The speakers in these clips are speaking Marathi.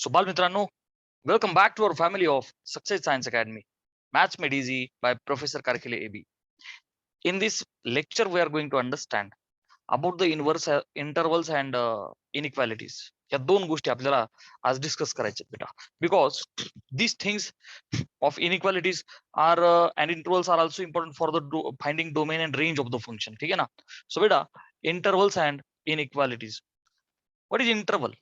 So, Balmitrano, welcome back to our family of Success Science Academy, Maths Made Easy by Professor Karkile AB. In this lecture, we are going to understand about the inverse intervals and inequalities. या दोन गोष्टी आपल्याला आज डिस्कस करायच्या बेटा, because these things of inequalities are and intervals are also important for the finding domain and range of the function. ठीक है ना? So बेटा, intervals and inequalities. What is interval?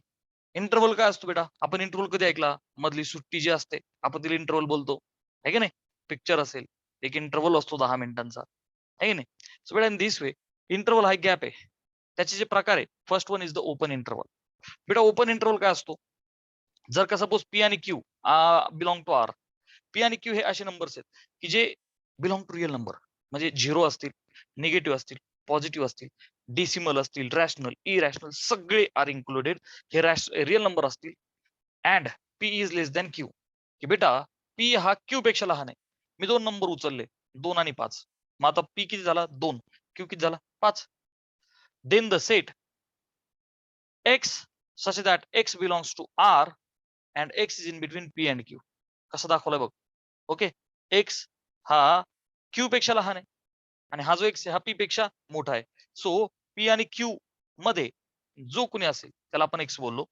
Interval काय असतो बेटा? आपण इंटरव्हल कधी ऐकला? मधली सुट्टी जी असते आपण तिला इंटरव्हल बोलतो, आहे की नाही? पिक्चर असेल, एक इंटरव्हल असतो 10 मिनिटांचा, आहे की नाही? सो बेटा इन दिस वे इंटरव्हल हा गॅप आहे. त्याचे जे प्रकार आहे, first one is the open interval. बेटा ओपन इंटरव्हल काय असतो? जर का सपोज पी आणि Q belong to R, P आणि क्यू हे असे नंबर्स आहेत की जे बिलॉंग टू रिअल नंबर, म्हणजे झिरो असतील, निगेटिव्ह असतील, पॉझिटिव्ह असतील, डिसिमल असतील, रॅशनल, इरॅशनल, सगळे आर इन्क्लुडेड. हे रिअल नंबर असतील. And P is less than Q, की बेटा पी हा क्यू पेक्षा लहान आहे. मी दोन नंबर उचलले, 2 आणि 5. मग आता पी किती झाला? 2. क्यू किती झाला? 5. Then the set X such that x belongs to R and x is in between P and Q. कसं दाखवलंय बघ. ओके, एक्स हा क्यू पेक्षा लहान आहे आणि हा जो एक्स हा पी पेक्षा मोठा आहे. सो पी आणि क्यू मध्ये जो कोणी असेल त्याला आपण एक्स बोललो,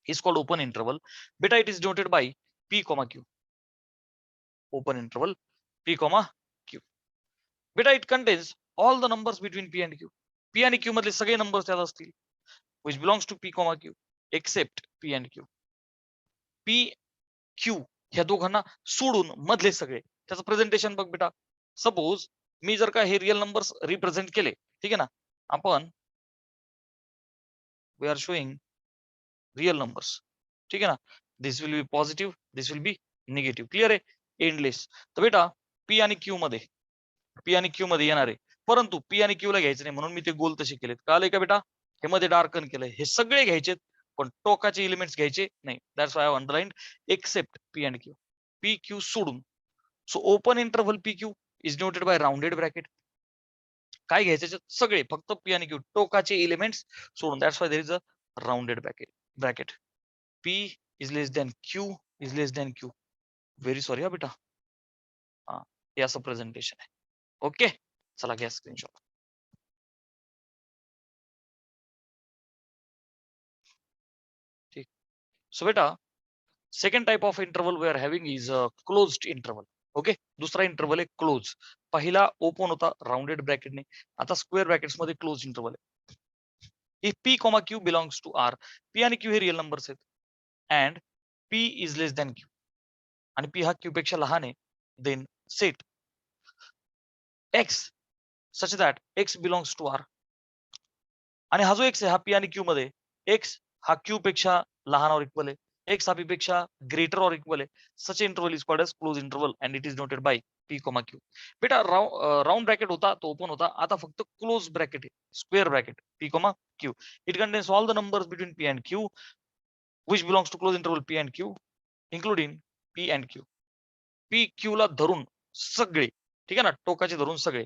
is called open interval. Beta, it is denoted by p comma q. Open interval p comma q. Beta, it contains all the numbers between p and q. p आणि q मधले सगळे नंबर्स त्यात असतील, which belongs to p comma q except p and q. p q ह्या दोघांना सोडून मधले सगळे. त्याचं प्रेझेंटेशन बघ बेटा. सपोज मी जर का हे रिअल नंबर्स रिप्रेझेंट केले, ठीक आहे ना, आपण we are showing real numbers, ठीक है ना. This will be positive, this will be negative. Clear आहे? एंडलेस. तर बेटा पी आणि क्यू मध्ये येणार आहे, परंतु पी आणि क्यू ला घ्यायचं नाही म्हणून मी ते गोल तसे केलेत. कळालंय का बेटा? हे मध्ये डार्कन केलंय. हे सगळे घ्यायचेत पण टोकाचे एलिमेंट्स घ्यायचे नाही. That's why I have underlined except P and Q. P Q सोडून. So open interval P Q is denoted by rounded bracket. काय घ्यायचे? सगळे, फक्त पी आणि क्यू, टोकाचे एलिमेंट्स सोडून. That's why there is a rounded bracket. P is less than Q is less than Q. Very sorry हा बेटा. हा, हे असं प्रेझेंटेशन आहे. ओके, चला घ्या स्क्रीनशॉट. ठीक. सो बेटा second type of interval we are having is closed interval. Okay, दुसरा इंटरव्हल आहे क्लोज. पहिला ओपन होता राउंडेड ब्रॅकेटने, आता स्क्वेअर ब्रॅकेट्स मध्ये क्लोज इंटरव्हल आहे. If P, Q belongs to R, P आणि Q हे रिअल नंबर्स आहेत and P is less than Q आणि P हा Q पेक्षा लहान आहे, then set X such that X belongs to R. आणि हा जो X आहे हा P आणि Q मध्ये, X हा Q पेक्षा लहान और इक्वल आहे, X हा P पेक्षा ग्रेटर और इक्वल आहे. Such interval is called as close interval and it is noted by P, Q. बेटा राउंड ब्रॅकेट होता तो ओपन होता, आता फक्त क्लोज ब्रॅकेट आहे, square bracket P, Q. It contains all the numbers between P and Q which belongs to close interval P and Q including P and Q. P Q ला धरून सगळे, ठीक आहे ना, टोकाचे धरून सगळे.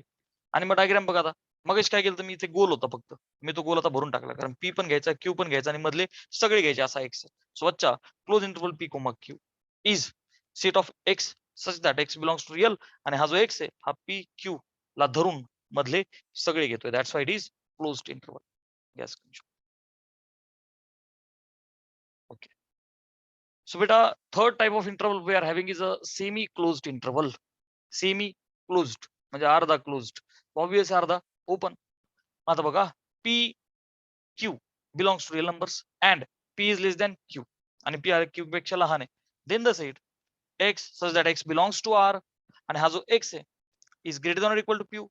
आणि मग डायग्राम बघा. आता मगच काय केलं तर मी इथे गोल होता फक्त, मी तो गोल आता भरून टाकला, कारण P पण घ्यायचा, Q पण घ्यायचा आणि मधले सगळे घ्यायचे असा एक्स. सो बच्चा close interval P, Q is set of X such that x belongs to real. आणि हा जो एक्स आहे हा P Q ला धरून मधले सगळे घेतोय. That's why it is closed interval. Yes. Okay. So beta, third type of interval we are having is a semi-closed interval. Semi-closed म्हणजे अर्धा closed. Obvious अर्धा open. आता बघा, P Q belongs to real numbers and P is less than Q आणि P Q पेक्षा लहान आहे. Then the set X such that X belongs to R आणि हा जो X आहे is greater than or equal to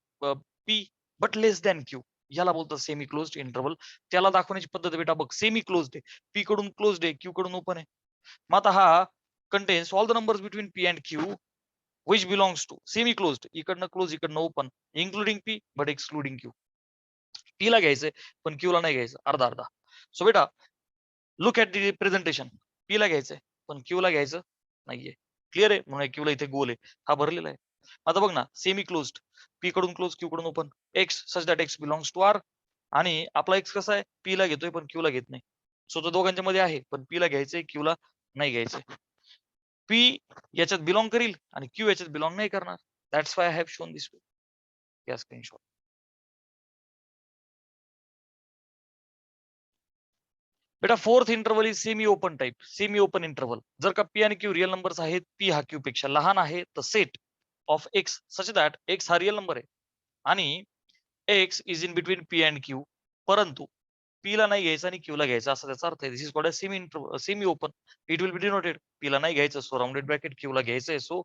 P but less than Q. याला बोलतात सेमी क्लोज्ड इंटरव्हल. त्याला दाखवण्याची पद्धत बेटा बघ, सेमी क्लोज्ड आहे, P कडून क्लोज्ड आहे, Q कडून ओपन आहे. मग आता हा contains all the numbers between P and Q which belongs to semi closed, इकडनं क्लोज इकडनं open, including P but excluding Q. P ला घ्यायचंय पण Q ला नाही घ्यायचं, अर्धा अर्धा. सो बेटा look at the presentation. P ला घ्यायचंय पण Q ला घ्यायचं नाहीये. क्लिअर आहे? म्हणून Q ला इथे गोल आहे, हा भरलेला आहे. आता बघ ना, सेमी क्लोज्ड, P कडून क्लोज, Q कडून open, X such that X belongs to R आणि आपला X कसा आहे, P ला घेतोय पण Q ला घेत नाही. सो तो दोघांच्या मध्ये आहे, पण पी ला घ्यायचंय, क्यू ला नाही घ्यायचंय. पी याच्यात बिलॉंग करील आणि क्यू याच्यात बिलॉंग नाही करणार. That's why I have shown this way. या स्क्रीनशॉट. बेटा fourth interval is semi open type. Semi open interval. जर का पी आणि क्यू रिअल नंबर्स आहेत, पी हा क्यू पेक्षा लहान आहे, तर set of X such that x हा रिअल नंबर आहे आणि x is in between P and Q, परंतु पी ला नाही घ्यायचं आणि क्यू ला घ्यायचं, असा त्याचा अर्थ आहे. This is called semi open. It will be denoted. P ला नाही घ्यायचं सो राउंडेड ब्रॅकेट, क्यू ला घ्यायचंय so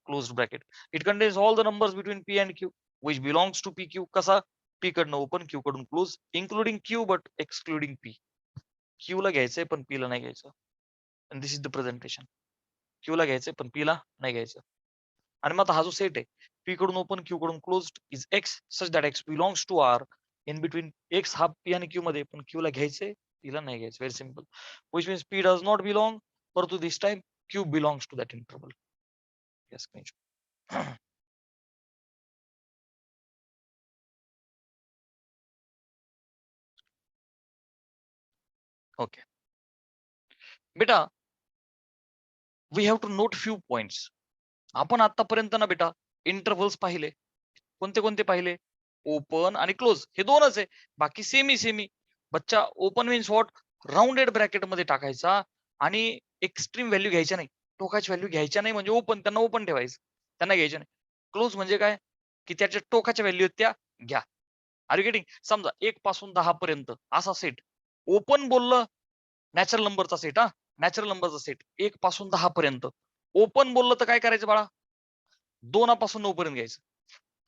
closed bracket. It contains all the numbers between P and Q which belongs to P Q. कसा? पी कडनं ओपन, क्यू कडून close, including Q but excluding P. Q ला घ्यायचंय पण पी ला नाही घ्यायचं. And this is the presentation. Q ला घ्यायचंय पण पी ला नाही घ्यायचं. आणि मग हा जो सेट आहे, पी कडून ओपन, क्यू कडून closed is x such that x belongs to R in between. X हा पी आणि क्यू मध्ये, पण क्यू ला घ्यायचंय, पी ला नाही घ्यायचं. Very simple. Which means P does not belong, परंतु this time Q belongs to that interval. Yes. Okay बेटा, we have to note few points. आपण आतापर्यंत ना बेटा इंटरव्हल्स पाहिले. कोणते कोणते पाहिले? ओपन आणि क्लोज, हे दोनच आहे. बाकी सेमी सेमी. बच्चा, open means what? Rounded bracket मध्ये टाकायचा आणि एक्स्ट्रीम व्हॅल्यू घ्यायच्या नाही. टोकाची व्हॅल्यू घ्यायच्या नाही, म्हणजे ओपन, त्यांना ओपन ठेवायचं, त्यांना घ्यायच्या नाही. क्लोज म्हणजे काय? की त्याच्या टोकाच्या व्हॅल्यू त्या घ्या. Are you getting? समजा 1 पासून 10 पर्यंत असा सेट. ओपन बोललं नॅचरल नंबरचा सेट, हा नॅचरल नंबरचा सेट 1 पासून 10 पर्यंत. ओपन बोललं तर काय करायचं बाळा? 2 पासून 9 पर्यंत घ्यायचं.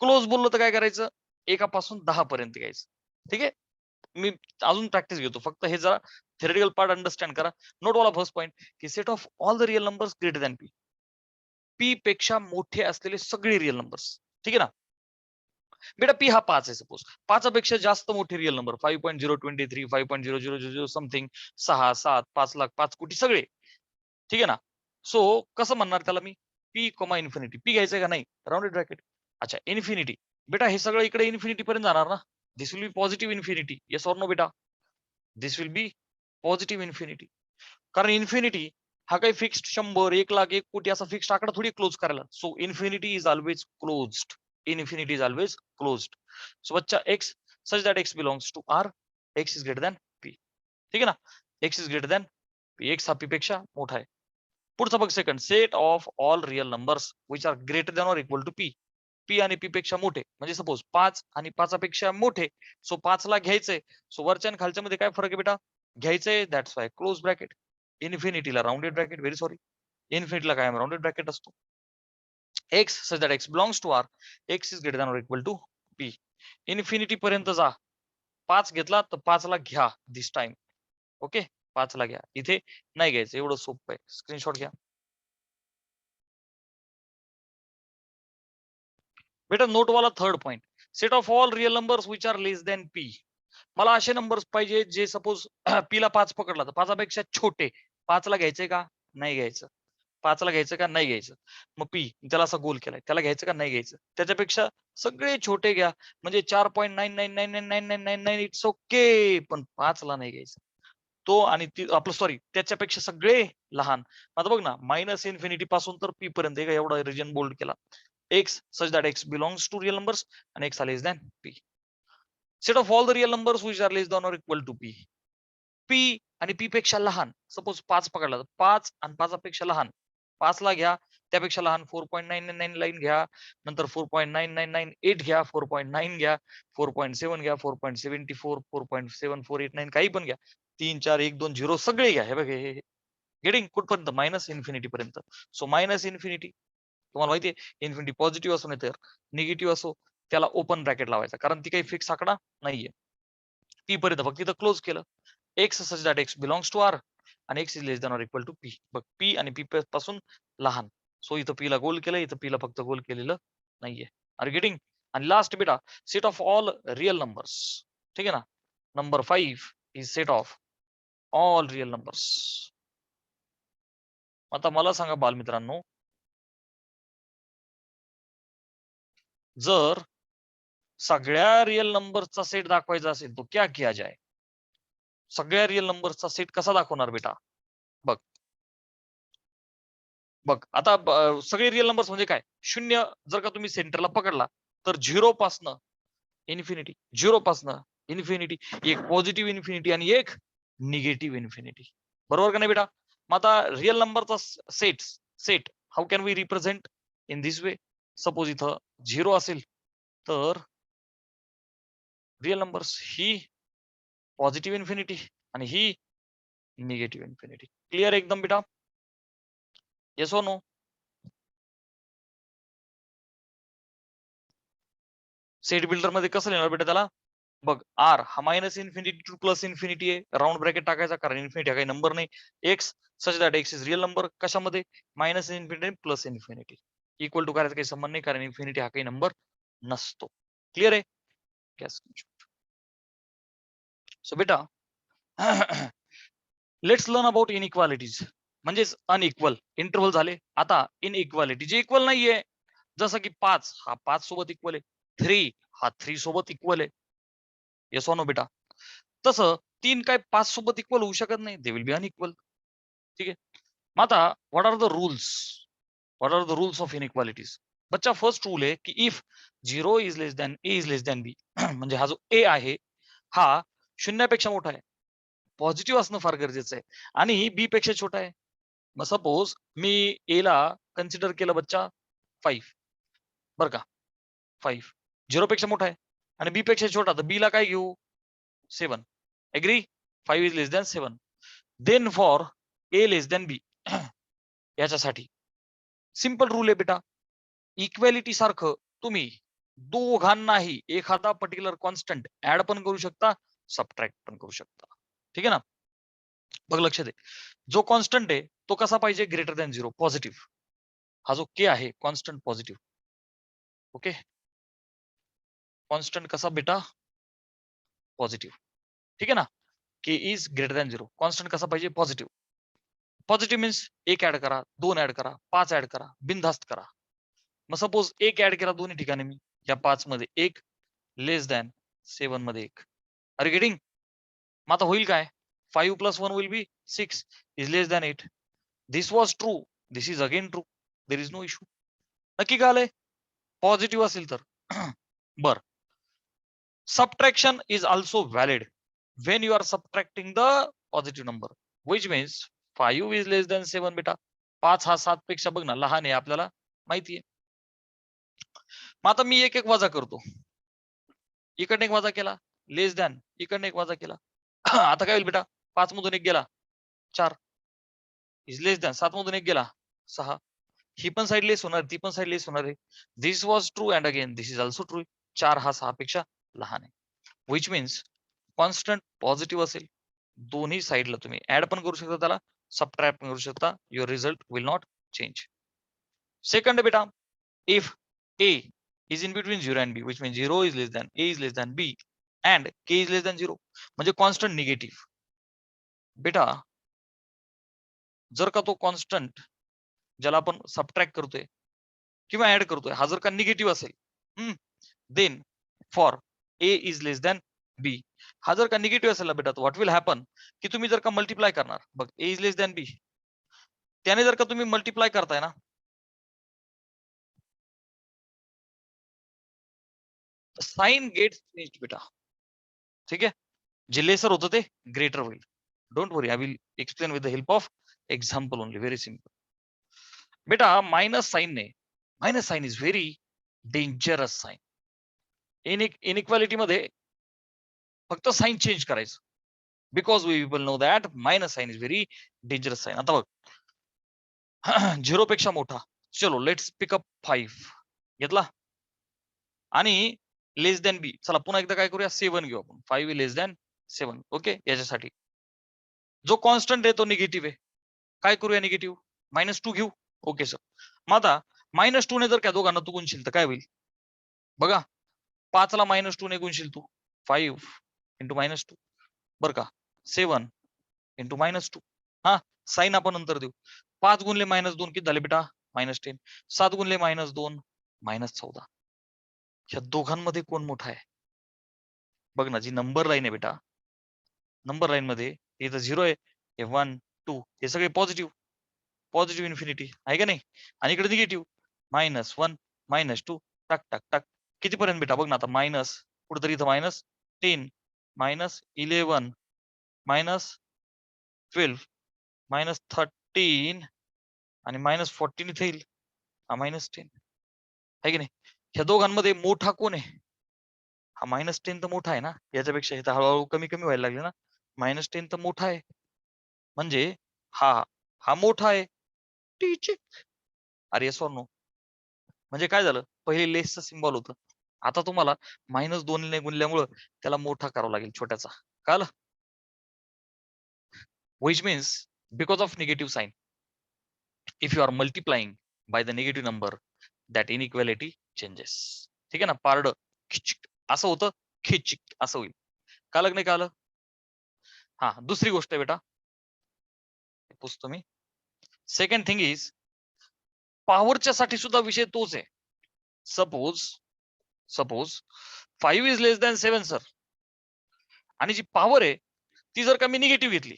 क्लोज बोललो तर काय करायचं? 1 पासून 10 पर्यंत घ्यायचं. ठीक आहे. मी अजून प्रॅक्टिस घेतो, फक्त हे जरा थेरटिकल पार्ट अंडरस्टँड करा. नोट वाला फर्स्ट पॉईंट की set of all the real numbers greater than P. P पेक्षा मोठे असलेले सगळे रिअल नंबर्स. ठीक आहे ना. बेटा पी हा 5 आहे सपोज. 5 पेक्षा जास्त मोठे रिअल नंबर 5.023, 5.0000 समथिंग, 6, 7, 5 लाख, 5 कोटी सगळे. ठीक आहे ना. सो कसं म्हणणार त्याला मी? P comma infinity. पी घ्यायचंय का नाही? Rounded bracket. अच्छा, इन्फिनिटी. बेटा हे सगळं इकडे इन्फिनिटी पर्यंत जाणार ना. This will be positive infinity. Yes or no बेटा? This will be positive infinity. कारण इन्फिनिटी हा काही फिक्स्ड 100, 1 लाख, 1 कोटी असा फिक्स्ड आकडा थोडी क्लोज करायला. So infinity is always closed. Infinity is always closed. So बच्चा x such that x belongs to R, x is greater than P. ठीक आहे ना. X is greater than P. X हा पी पेक्षा मोठा आहे. पुढचा बघ second. Set of all real numbers which are greater than or equal to P. P आणि पी पेक्षा मोठे म्हणजे सपोज 5 आणि 5 पेक्षा मोठे. सो 5 ला घ्यायचंय. सो वरच्या आणि खालच्या मध्ये काय फरक आहे बेटा? घ्यायचंय, दॅट्स वाय क्लोज ब्रॅकेट. इन्फिनिटीला राउंडेड ब्रॅकेट. व्हेरी सॉरी, इन्फिनिटीला काय राउंडेड ब्रॅकेट असतो. X such that x belongs to R, x is greater than or equal to P. Infinity पर्यंत जा. 5 घेतला तर 5 ला घ्या दिस टाइम. ओके, 5 ला घ्या, इथे नाही घ्यायचं. एवढं सोपं आहे. स्क्रीनशॉट घ्या. बेटा नोटवाला third point. Set of all real numbers which are less than P. मला असे नंबर्स पाहिजे जे सपोज पी ला 5 पकडला तर 5 पेक्षा छोटे. 5 ला घ्यायचंय का? नाही घ्यायचं. 5 ला घ्यायचं का? नाही घ्यायचं. मग पी त्याला असा गोल केलाय, त्याला घ्यायचं का? नाही घ्यायचं. त्याच्यापेक्षा सगळे छोटे घ्या, म्हणजे 4.99999999 इट्स ओके, पण 5 ला नाही घ्यायचं. तो आणि आपलं सॉरी त्याच्यापेक्षा सगळे लहान. आता बघ ना, मायनस इन्फिनिटी पासून तर पी पर्यंत एवढा रिजन बोल्ड केला. X such that x belongs to real numbers आणि x are less than P. Set of all the real numbers which are less than or equal to P. P आणि पी पेक्षा लहान. सपोज 5 पकडला तर 5 आणि 5 पेक्षा लहान. 5 ला घ्या, त्यापेक्षा लहान 4.999 घ्या, नंतर 4.9998 घ्या, 4.9 घ्या, 4.7 घ्या, 4.74, 4.7489 काही पण घ्या. 3, 4, 1, 2, 0 सगळे घ्या. हे बघ, हे गेटिंग कुठपर्यंत? मायनस इन्फिनिटी पर्यंत. सो मायनस इन्फिनिटी, तुम्हाला माहितीये इन्फिनिटी पॉझिटिव्ह असो नाही तर निगेटिव्ह असो, त्याला ओपन ब्रॅकेट लावायचा, कारण ती काही फिक्स आकडा नाहीये. पी पर्यंत फक्त इथं क्लोज केलं. X such that x belongs to R आणि x is less than or equal to P. बघ, पी आणि पी पासून लहान. सो इथं पी ला गोल केलं, इथं पी ला फक्त गोल केलेलं नाहीये. Are getting? आणि लास्ट बेटा, set of all real numbers. ठीक आहे ना. Number 5 is set of all real numbers. आता मला सांगा बालमित्रांनो, जर सगळ्या रिअल नंबरचा सेट दाखवायचा असेल तो क्या किया जाए? सगळ्या रिअल नंबरचा सेट कसा दाखवणार बेटा? बघ बघ आता सगळे रिअल नंबर्स म्हणजे काय? शून्य जर का तुम्ही सेंटरला पकडला तर 0 पासनं इन्फिनिटी, 0 पासनं इन्फिनिटी, एक पॉझिटिव्ह इन्फिनिटी आणि एक निगेटिव्ह इन्फिनिटी. बरोबर का नाही बेटा? मग आता रिअल नंबरचा set set how can we represent in this way? Suppose इथं 0 असेल तर रिअल नंबर्स ही पॉझिटिव्ह इन्फिनिटी आणि ही निगेटिव्ह इन्फिनिटी. क्लिअर एकदम बेटा? येस और नो? सेट बिल्डर मध्ये कसं लिहिणार बेटा त्याला? बघ आर हा minus infinity to plus infinity आहे. राऊंड ब्रॅकेट टाकायचा कारण इन्फिनिटी हा काही नंबर नाही. X such that x is real number. कशामध्ये? Minus infinity plus infinity. Equal to करायचा काही संबंध नाही कारण इन्फिनिटी हा काही नंबर नसतो. क्लिअर आहे? सो बेटा लेट्स लर्न अबाउट इनइक्वालिटीज म्हणजेच अनइक्वल इंटरव्हल झाले. आता इनइक्वालिटी जे इक्वल नाहीये जसं की 5 हा 5 सोबत इक्वल आहे, 3 हा 3 सोबत इक्वल आहे. येस नो बेटा? तसं 3 काय 5 सोबत इक्वल होऊ शकत नाही. They will be unequal. ठीक आहे. मग आता what are the rules? What are the rules of inequalities? बच्चा फर्स्ट रूल आहे की if 0 is less than A is less than B म्हणजे हा जो ए आहे हा शून्यापेक्षा मोठा आहे. पॉझिटिव्ह असणं फार गरजेचं आहे आणि बी पेक्षा छोटा आहे. मग सपोज मी ए ला कन्सिडर केलं बच्चा 5 बरं का 5 0 पेक्षा मोठा आहे आणि बी पेक्षा छोटा तर बी ला काय घेऊ 7. Agree? 5 is less than 7. Then for A less than B याच्यासाठी सिंपल रूल आहे बेटा. इक्वॅलिटी सारखं तुम्ही दोघांनाही एखादा पर्टिक्युलर कॉन्स्टंट ऍड पण करू शकता, सबट्रॅक्ट पण करू शकता. ठीक आहे ना? बघ लक्ष दे. जो कॉन्स्टंट आहे तो कसा पाहिजे? Greater than 0 positive. हा जो के आहे कॉन्स्टंट पॉझिटिव्ह. ओके. कॉन्स्टंट कसा बेटा? पॉझिटिव्ह. ठीक आहे ना? के इज ग्रेटर दॅन 0. कॉन्स्टंट कसा पाहिजे? पॉझिटिव्ह. पॉझिटिव्ह मीन्स 1 ऍड करा, 2 ऍड करा, 5 ऍड करा, बिनधास्त करा. मग सपोज 1 ऍड केला दोन्ही ठिकाणी मी या 5 मध्ये 1 लेस दॅन 7 मध्ये 1. Are getting? मग आता होईल काय? 5 plus 1 will be 6 is less than 8. This was true. This is again true. There is no issue. नक्की काय आलंय? पॉझिटिव्ह असेल तर. बर. Subtraction is also valid when you are subtracting the positive number, which means 5 is less than 7 बेटा. 5 हा 7 पेक्षा बघ ना लहान आहे आपल्याला माहिती आहे. मग आता मी एक एक वजा करतो. इकडनं एक वजा केला लेस दॅन, इकडनं एक वजा केला. आता काय होईल बेटा? 5 मधून एक गेला 4 इज लेस दॅन, 7 मधून एक गेला 6. ही पण साईड लेस होणार, ती पण साईड लेस होणार आहे. This was true and again this is also true. 4 हा 6 पेक्षा लहान आहे. विच मीन्स कॉन्स्टंट पॉझिटिव्ह असेल दोन्ही साईडला तुम्ही ऍड पण करू शकता त्याला, सबट्रॅक्ट पण करू शकता. Your result will not change. Second बेटा, if A is in between 0 and B which mean 0 is less than A is less than B and K is less than 0 म्हणजे कॉन्स्टंट निगेटिव्ह. बेटा जर का तो कॉन्स्टंट ज्याला आपण सबट्रॅक्ट करतोय किंवा ऍड करतोय हा जर का निगेटिव्ह असेल then for A is less than B. हा जर का निगेटिव्ह असेल ना बेटा व्हॉट विल हॅपन की तुम्ही जर का मल्टिप्लाय करणार बघ ए इज लेस दॅन बी त्याने जर का तुम्ही मल्टिप्लाय करताय ना साइन गेट्स चेंज बेटा. ठीक आहे. जे लेसर होतं ते ग्रेटर होईल. Don't worry I will explain with the help of example only. Very simple. बेटा मायनस साइन ने minus sign is very dangerous sign. Inequality मध्ये फक्त साइन चेंज करायचं. Because we will know that minus sign is very dangerous sign. आता बघ 0 पेक्षा मोठा. चलो लेट्स पिकअप 5 घेतला आणि लेस दॅन बी. चला पुन्हा एकदा काय करूया 7 घेऊ आपण. 5 लेस दॅन 7. ओके. याच्यासाठी जो कॉन्स्टंट आहे तो निगेटिव्ह आहे. काय करूया निगेटिव्ह? -2 घेऊ. Okay sir. मग आता -2 ने जर का दोघांना तू गुणशील तर काय होईल? बघा 5 ला -2 ने गुणशील तू 5 इंटू -2 बरं का 7 इंटू -2. हा साइन आपण नंतर देऊ. 5 गुणले -2 किती झाले बेटा? -10. 7 गुणले -2 -14. ह्या दोघांमध्ये कोण मोठा आहे? बघ ना जी नंबर लाईन आहे बेटा नंबर लाईन मध्ये इथं 0 आहे, हे 1 2 हे सगळे पॉझिटिव्ह इन्फिनिटी आहे का नाही, आणि इकडे निगेटिव्ह -1 -2 टाक टाक टाक कितीपर्यंत बेटा बघ ना आता, मायनस कुठेतरी इथं -10 -11 -12 -13 आणि -14 इथे येईल, हा -10 आहे की नाही. ह्या दोघांमध्ये मोठा कोण आहे? हा -10 तर मोठा आहे ना, याच्यापेक्षा इथं हळूहळू कमी कमी व्हायला लागले ना. -10 तर मोठा आहे, म्हणजे हा हा मोठा आहे. टीचिक अरे येस ऑर नो? म्हणजे काय झालं, पहिले लेसचं सिम्बॉल होतं, आता तुम्हाला -2 ने गुणल्यामुळं त्याला मोठा करावा लागेल छोट्याचा. कळालं? Which means because of negative sign, if you are multiplying by the negative number, that inequality changes. ठीक आहे ना, पारड खिचिक असं होतं, खिचिक असं होईल. कळलं नाही कळलं? हा, दुसरी गोष्ट आहे बेटा, पुसतो मी. सेकंड थिंग इज, पॉवरच्या साठी सुद्धा विषय तोच आहे. Suppose 5 is less than 7 sir, आणि जी पॉवर आहे ती जर का मी निगेटिव्ह घेतली,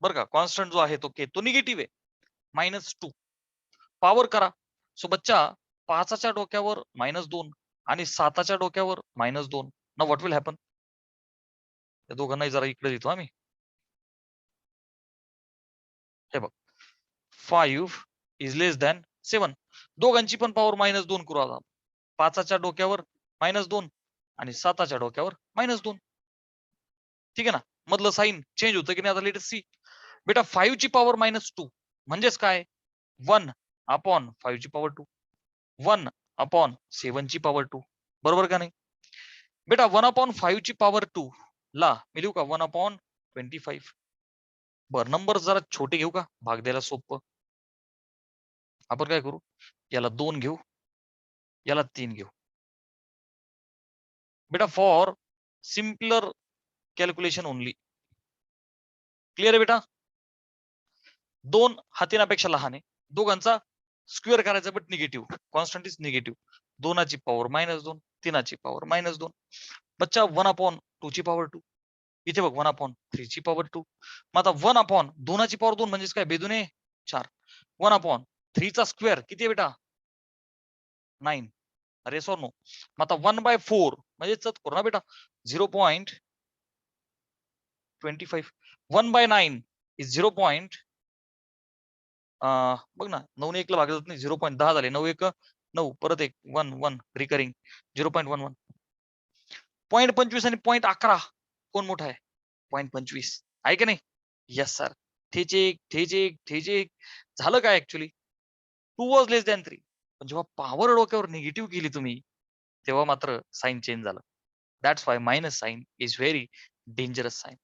बरं का, कॉन्स्टंट जो आहे तो के तो निगेटिव्ह आहे, -2 पॉवर करा. सो बच्चा 5च्या डोक्यावर -2 आणि 7च्या डोक्यावर -2, ना व्हॉट विल हॅपन? या दोघांनाही जरा इकडे देतो आम्ही. हे बघ, 5 इज लेस दॅन 7, दोघांची पण पॉवर -2 करू आता. 5च्या डोक्यावर -2 आणि 7च्या डोक्यावर -2. ठीक आहे ना, मधलं साइन चेंज होतं की नाही, आता लेट अस सी. बेटा 5 ची पॉवर -2 म्हणजेच काय, 1 अपॉन 5 ची पॉवर 2, 1 अपॉन 7 ची पॉवर 2, बरोबर का नाही? बेटा 1 अपॉन 5 ची पॉवर 2 ला मी लिहू का 1 अपॉन 25. बरं, नंबर जरा छोटे घेऊ का, भाग द्यायला सोपं. आपण काय करू, याला 2 घेऊ, याला 3 घेऊ. बेटा for simpler calculation only. Clear आहे बेटा? 2 हा 3पेक्षा लहान आहे, दोघांचा स्क्वेअर करायचा, but negative, constant is negative. 2ची पॉवर -2, 3ची पॉवर -2. बच्चा 1 अपॉन 2 ची पॉवर 2, इथे बघ 1 अपॉन 3 ची पॉवर 2. मग आता 1 अपॉन 2ची पॉवर 2 म्हणजेच काय, बेदुने 4. 1 अपॉन 3 चा स्क्वेअर किती आहे बेटा, 9. अरे सो नो. मग आता 1/4 म्हणजे करू ना बेटा, 0.25. 1/9 इज 0. बघ ना, 9 ने 1 ला भागलं जात नाही, 0.10 झाले, 9 1 9, परत एक 1 1 रिकरिंग 0.11. 0.25 आणि 0.11 कोण मोठा आहे? 0.25 आहे की नाही? Yes sir. थेचे झालं काय ऍक्च्युली, 2 वॉज लेस दॅन 3, पण जेव्हा पॉवर डोक्यावर निगेटिव्ह केली तुम्ही, तेव्हा मात्र साइन चेंज झालं. That's why minus sign is very dangerous sign.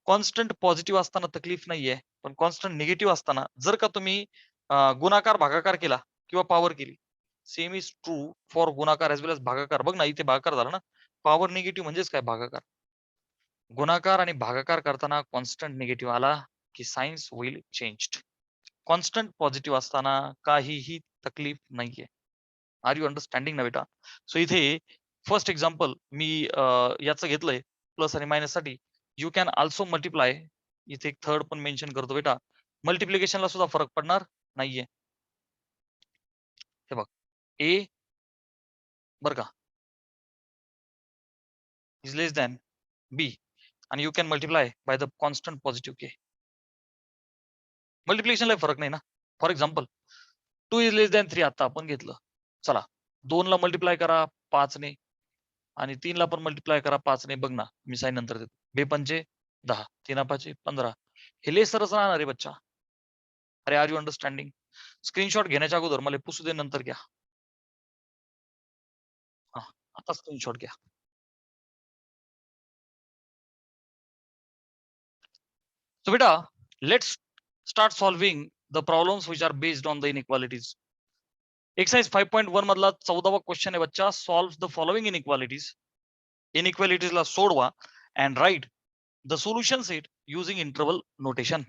Constant positive असताना तकलीफ नाहीये, पण कॉन्स्टंट निगेटिव्ह असताना जर का तुम्ही गुणाकार भागाकार केला किंवा पॉवर केली, सेम इज ट्रू फॉर गुणाकार एज वेल एज भागाकार. बघ ना, इथे भागाकार झाला ना, पॉवर निगेटिव्ह म्हणजेच काय, भागाकार. गुणाकार आणि भागाकार करताना कॉन्स्टंट निगेटिव्ह आला की सायन्स होईल चेंज्ड. कॉन्स्टंट पॉझिटिव्ह असताना काहीही तकलीफ नाहीये. आर यू अंडरस्टँडिंग ना बेटा? सो इथे फर्स्ट एक्झाम्पल मी याचं घेतलंय, प्लस आणि मायनस साठी. You can also multiply. इथे एक थर्ड पण मेन्शन करतो बेटा, मल्टिप्लिकेशनला सुद्धा फरक पडणार नाहीये. हे बघ, ए बर का इज लेस दॅन बी, आणि you can multiply by the constant positive K. मल्टिप्लिकेशनला फरक नाही ना. For example 2 is less than 3 आता आपण घेतलं. चला, 2 ला मल्टिप्लाय करा 5 ने, आणि 3 ला पण मल्टिप्लाय करा 5 ने. बघ ना, मी साइन नंतर देतो. 2 पंचे 10, 3 पाचे 15. हे लेसरच राहणार आहे बच्चा. अरे आर यू अंडरस्टँडिंग? स्क्रीनशॉट घेण्याच्या अगोदर मला पुसू दे, नंतर घ्या. हा, आता स्क्रीनशॉट घ्या. So beta, let's start solving the problems which are based on the inequalities. Exercise 5.1 मधला 14वा क्वेश्चन आहे बच्चा. Solve the following inequalities. Inequalities ला सोडवा and write the solution set using interval notation.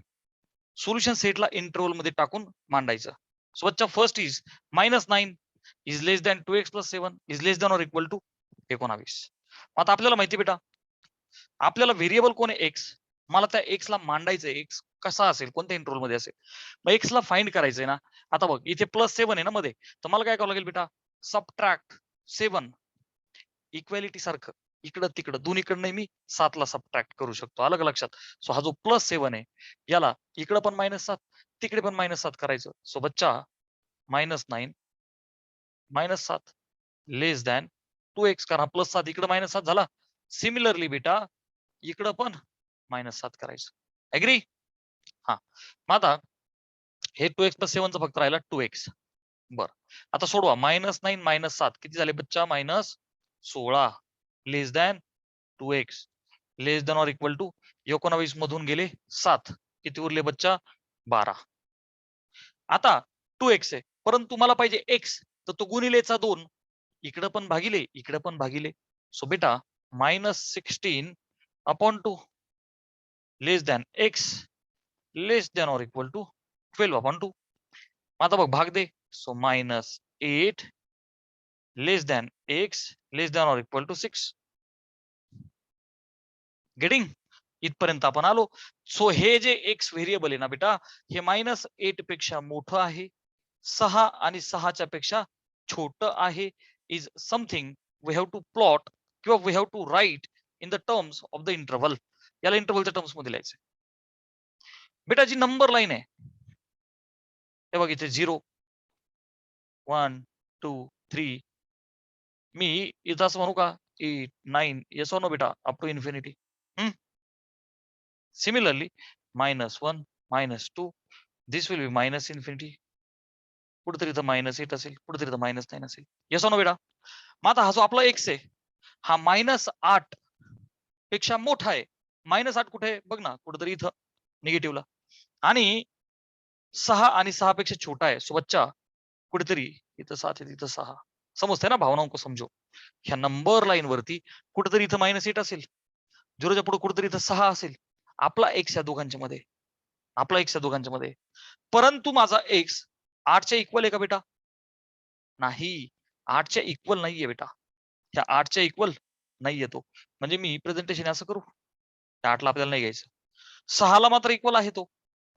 Solution set ला interval मध्ये टाकून मांडायचं. So बच्चा first is -9 is less than 2x plus 7 is less than or equal to 19. आता आपल्याला माहिती बेटा, आपल्याला व्हेरिएबल कोण आहे, x. मला त्या एक्स ला मांडायचंय, एक्स कसा असेल, कोणत्या इंटरव्हल मध्ये असेल. मग एक्स ला फाइंड करायचंय ना. आता बघ इथे +7 आहे ना मध्ये, तर मला काय करावं लागेल बेटा, सबट्रॅक्ट 7 इक्वॅलिटी सारखं इकडं तिकडं दोन्हीकडनं मी 7 ला सबट्रॅक्ट करू शकतो. आलं का लक्षात? सो हा जो +7 आहे याला इकडं पण -7 तिकडे पण -7 करायचं. सो बच्चा -9 -7 लेस दॅन 2x, कारण +7 इकडे -7 झाला. सिमिलरली बेटा इकडं पण -7 करायचं. ऍग्री? हा. मग आता हे 2x + 7 चं फक्त राहिला 2x. बर, आता सोडवा. -9 -7 किती झाले बच्चा? -16 less than 2x less than or equal to 19 मधून गेले 7 किती उरले बच्चा? 12. आता 2x आहे, परंतु मला पाहिजे x, तर तो गुणिलेचा 2 इकडं पण भागिले इकडं पण भागिले. सो बेटा -16 upon 2 less than x less than or equal to 12 upon 2. आता बघ भाग दे. So -8 less than x less than or equal to 6. Getting? इथपर्यंत आपण आलो. सो हे जे x व्हेरिएबल आहे ना बेटा, हे -8 पेक्षा मोठं आहे, 6 आणि 6च्या पेक्षा छोटं आहे. Is something we have to plot किंवा we have to write in the terms of the interval. याला इंटरव्हलच्या टर्म्स मध्ये लिहायचं. बेटा जी नंबर लाईन आहे, हे बघ इथे 0 1 2 3, मी इथं असं म्हणू का 8 9, येस ऑर नो बेटा, up to infinity. Similarly, -1 -2, this will be minus infinity. कुठेतरी इथं -8 असेल, कुठेतरी इथं -9 असेल. येस ऑर नो बेटा? मग आता हा जो आपला x आहे, हा -8 पेक्षा मोठा आहे. -8 कुठे आहे बघ ना, कुठेतरी इथं निगेटिव्हला, आणि 6 आणि 6 पेक्षा छोटा आहे. सो बच्चा कुठेतरी इथं 7 आहे, तिथं 6. समजतंय ना भावनाओं को समजो. ह्या नंबर लाईन वरती कुठेतरी इथं -8 असेल, 0च्या पुढे कुठेतरी इथं 6 असेल. आपला x या दोघांच्या मध्ये, आपला x या दोघांच्या मध्ये. परंतु माझा x 8च्या इक्वल आहे का बेटा? नाही, 8च्या इक्वल नाहीये बेटा. ह्या 8च्या इक्वल नाहीये तो. म्हणजे मी प्रेझेंटेशन असं करू, त्या 8ला आपल्याला नाही घ्यायचं. 6ला मात्र इक्वल आहे तो.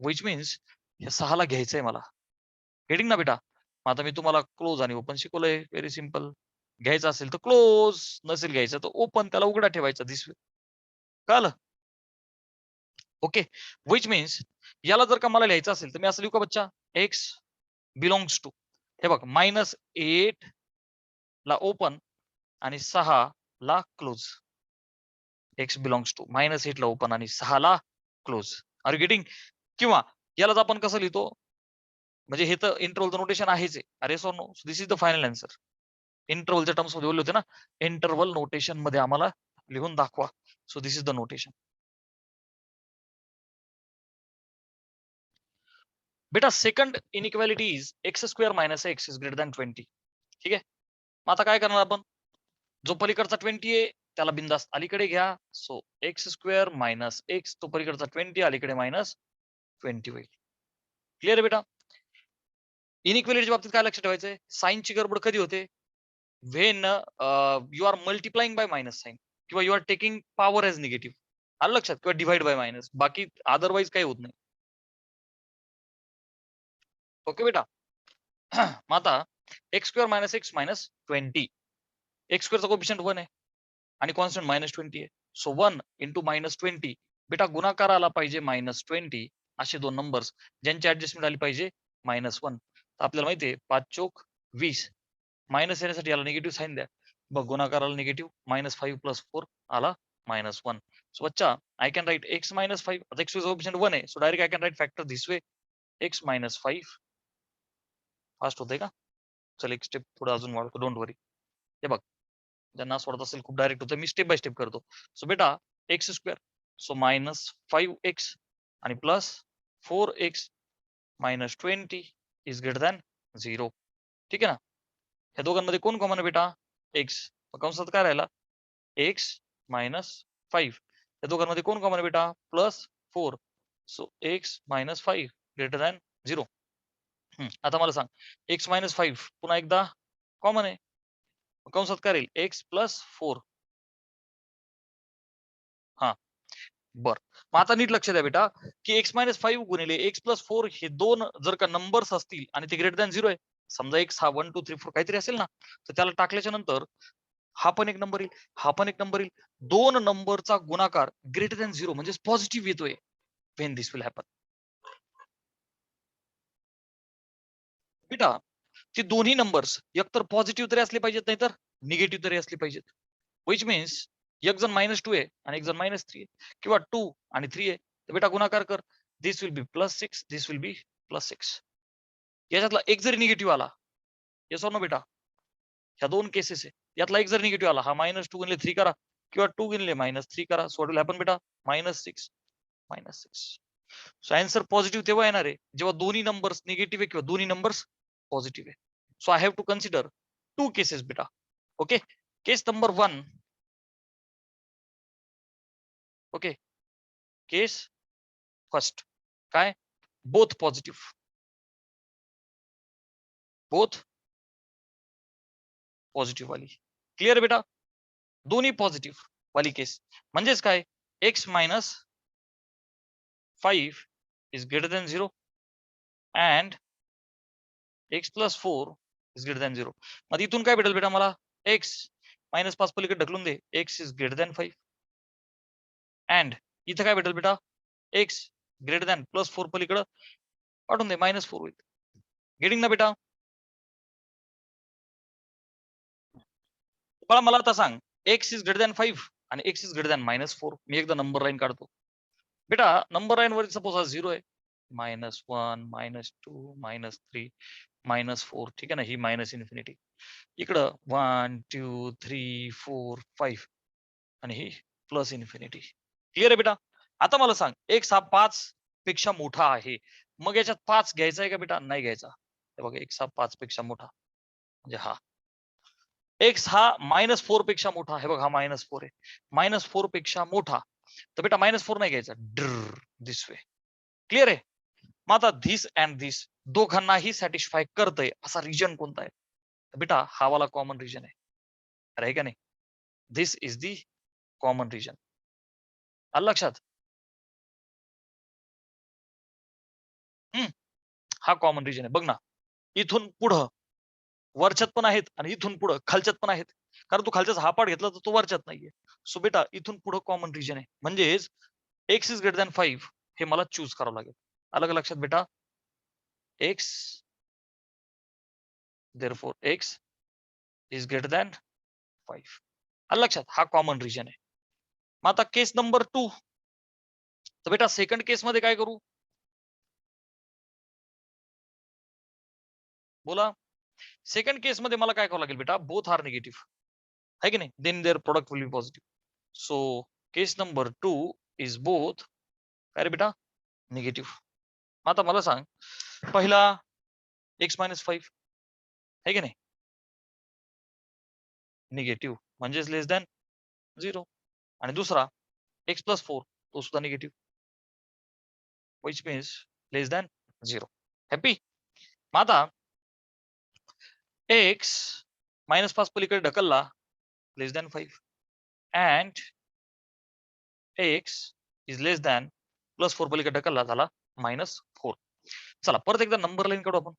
व्हिच मीन्स ह्या 6ला घ्यायचंय मला. गेटिंग ना बेटा? मग आता मी तुम्हाला क्लोज आणि ओपन शिकवलंय. Very simple. घ्यायचं असेल तर क्लोज, नसेल घ्यायचं तर ओपन, त्याला उघडा ठेवायचा. This way. कळलं? ओके. व्हिच मीन्स याला जर का मला लिहायचं असेल तर मी असं लिहू का बच्चा? x बिलॉंग्स टू, हे बघ -8 ला ओपन आणि 6 ला क्लोज. x बिलॉंग्स टू -8 ला ओपन आणि 6 ला क्लोज. R you getting? किंवा यालाच आपण कसं लिहितो, म्हणजे हे तर इंटरव्हलचं नोटेशन आहेच आहे. अरे so no, this is the final answer. इंटरव्हलच्या टर्म्स मध्ये बोलले होते ना, इंटरव्हल नोटेशन मध्ये आम्हाला लिहून दाखवा. So this is the notation. बेटा second inequality is x² - x is greater than 20. ठीक आहे. मग आता काय करणार आपण? जो पलीकडचा 20 आहे त्याला बिंदास अलीकडे घ्या. सो x² - x, तो पलीकडचा 20 अलीकडे -20 होईल. क्लिअर आहे बेटा? इनइक्वालिटीच्या बाबतीत काय लक्षात ठेवायचंय? साईनची गडबड कधी होते? When you are multiplying by minus sign, किंवा you are taking power as negative. आलं लक्षात? किंवा डिवाइड बाय मायनस. बाकी अदरवाईज काही होत नाही. ओके बेटा? मग आता x² - x -20, x² चा कोएफिशियंट 1 आहे आणि कॉन्स्टंट -20 आहे. सो 1 इंटू -20, बेटा गुणाकार आला पाहिजे -20. असे दोन नंबर्स ज्यांची ऍडजस्टमेंट आली पाहिजे -1. आपल्याला माहिती आहे 5 चोक 20, मायनस येण्यासाठी याला निगेटिव्ह साईन द्या. बघ गुणाकाराला निगेटिव्ह, -5 + 4 आला -1. सो बच्चा आय कॅन राईट x - 5. आता x चा कोएफिशियंट 1 आहे, so direct I can write factor this way, x - 5. Fast होतंय का? चल एक स्टेप पुढे अजून वाढतो, डोंट वरी. हे बघ, ज्यांना असं वाटत असेल खूप डायरेक्ट होतं, मी स्टेप बाय स्टेप करतो. सो बेटा x², सो -5x आणि +4x -20 इज ग्रेटर दॅन 0. ठीक आहे ना? ह्या दोघांमध्ये कोण कॉमन आहे बेटा? x. कंसात काय राहिला? x - 5. या दोघांमध्ये कोण कॉमन आहे बेटा? +4. So x - 5 greater than 0. आता मला सांग, x - 5 पुन्हा एकदा कॉमन आहे. कंसात काय राहील? x + 4. हा, बर. मग आता नीट लक्ष द्या बेटा की एक्स मायनस 5 गुणिले एक्स प्लस 4 हे दोन जर का नंबर्स असतील आणि ते ग्रेटर दॅन 0 आहे, समजा एक्स हा 1 2 3 4 काहीतरी असेल ना, तर त्याला टाकल्याच्या नंतर हा पण एक नंबर येईल, हा पण एक नंबर येईल. दोन नंबरचा गुणाकार ग्रेटर दॅन 0 म्हणजे पॉझिटिव्ह येतोय. व्हेन दिस विल हॅपन बेटा, ती दोन्ही नंबर्स एकतर पॉझिटिव्ह तरी असले पाहिजेत, नाही तर निगेटिव्ह तरी असले पाहिजेत. विच मीन्स एक जण -2 आहे आणि एक जण -3 आहे किंवा 2 आणि 3 आहे, तर बेटा गुणाकार कर. This will be +6, this will be +6. याच्यातला एक जरी निगेटिव्ह आला, येस ऑर नो बेटा, ह्या दोन केसेस आहे, यातला एक जर निगेटिव्ह आला, हा -2 गुणिले 3 करा किंवा 2 गुणिले -3 करा, सो व्हॉट विल हॅपन बेटा, -6 -6. सो आन्सर पॉझिटिव्ह तेव्हा येणार आहे जेव्हा दोन्ही नंबर्स निगेटिव्ह आहे किंवा दोन्ही नंबर्स पॉझिटिव्ह आहे. So I have to consider two cases बेटा. ओके, केस नंबर 1. ओके, केस फर्स्ट काय, बोथ पॉझिटिव्ह, बोथ पॉझिटिव्ह वाली. क्लिअर बेटा, दोन्ही पॉझिटिव्ह वाली केस म्हणजेच काय, X minus 5 is greater than 0 and X plus 4 is greater than 0. मग इथून काय भेटेल बेटा मला, एक्स -5 पलीकडे ढकलून दे, x is greater than 5 and इथं काय भेटेल बेटा, एक्स ग्रेटर दॅन +4 पलीकडे पाठवून दे, -4 होईल. गेटिंग ना बेटा. मला आता सांग, एक्स इज ग्रेटर दॅन 5 आणि एक्स इज ग्रेटर दॅन -4. मी एकदा नंबर लाईन काढतो बेटा. नंबर लाईन वर सपोज हा 0 आहे, -1 -2 -3 -4, ठीक आहे ना, ही मायनस इन्फिनिटी. इकडं 1 2 3 4 5 आणि ही प्लस इन्फिनिटी. क्लिअर आहे बेटा. आता मला सांग, एक्स हा 5 पेक्षा मोठा आहे, मग याच्यात 5 घ्यायचा आहे का बेटा, नाही घ्यायचा. हे बघा, एक्स हा 5 पेक्षा मोठा म्हणजे हा. एक्स हा -4 पेक्षा मोठा, हे बघा हा -4 आहे, -4 पेक्षा मोठा, तर बेटा -4 नाही घ्यायचा, दिस वे. क्लिअर आहे. मग आता धिस अँड धिस दोघांनाही सॅटिस्फाय करतय असा रिजन कोणता आहे, बेटा हा वाला कॉमन रिजन आहे. अरे का नाही, this is the common region. आलं लक्षात. हा कॉमन रिजन आहे. बघ ना, इथून पुढं वरच्यात पण आहेत आणि इथून पुढं खालच्यात पण आहेत, कारण तू खालच्याच हा पार्ट घेतला तर तो वरच्यात नाहीये. सो बेटा इथून पुढं कॉमन रिजन आहे, म्हणजेच एक्स इज ग्रेटर दॅन 5 हे मला चूज करावं लागेल. अलग लक्षात बेटा, x therefore x is greater than 5. आलं लक्षात, हा कॉमन रिजन आहे. मग आता केस नंबर 2, तर बेटा सेकंड केस मध्ये काय करू, बोला. सेकंड केस मध्ये मला काय करावं लागेल बेटा, बोथ आर निगेटिव्ह आहे की नाही, then their product will be positive. So case number 2 is both काय रे बेटा, निगेटिव्ह. आता मला सांग, पहिला एक्स -5 आहे की नाही, निगेटिव्ह म्हणजेच लेस दॅन 0, आणि दुसरा x+4 तो सुद्धा negative, which means less than 0. Happy. मग आता एक्स -5 पलीकडे ढकलला, less than 5 and x is less than +4 पलीकडे ढकलला, झाला -4. चला परत एकदा नंबर लाईन काढू आपण.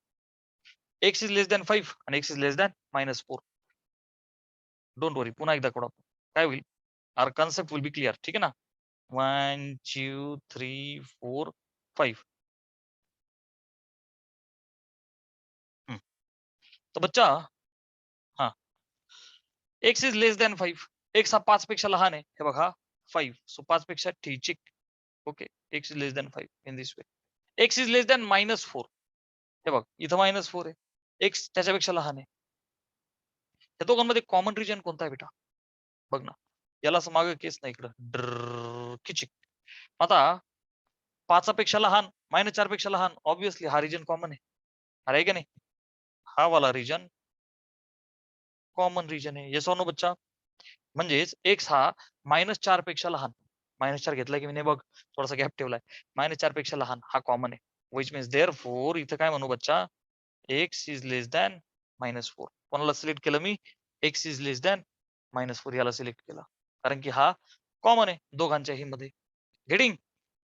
एक्स इज लेस दॅन 5 आणि x is less than -4. Don't worry, पुन्हा एकदा काढू आपण. काय होईल, our concept will be clear, ठीक आहे ना. 1 2 3 4 5. तर बच्चा, हा, x is less than 5, x हा 5 पेक्षा लहान आहे, हे बघा 5, सो 5 पेक्षा ठीक. Okay, x is less than 5 in this way. X is less than -4, हे बघ इथं -4 आहे, एक्स त्याच्यापेक्षा लहान आहे. त्या दोघांमध्ये कॉमन रिजन कोणता आहे बेटा, बघ ना, याला असं मागे केस नाही, इकडं खिचिक. आता 5 पेक्षा लहान, -4 पेक्षा लहान, ऑब्विसली हा रिजन कॉमन आहे, अरे का नाही, हा वाला रिजन कॉमन रिजन आहे. येस ऑर नो बच्चा. म्हणजेच एक्स हा -4 पेक्षा लहान, -4 घेतला की मी, नाही बघ थोडासा गॅप ठेवलाय, -4 पेक्षा लहान हा कॉमन आहे, विच मीन्स देअरफॉर इथं काय म्हणू बच्चा, एक्स इज लेस दॅन -4. कोणाला सिलेक्ट केलं मी, एक्स इज लेस दॅन -4 याला सिलेक्ट केला, कारण की हा कॉमन आहे दोघांच्याही मध्ये. गेटिंग.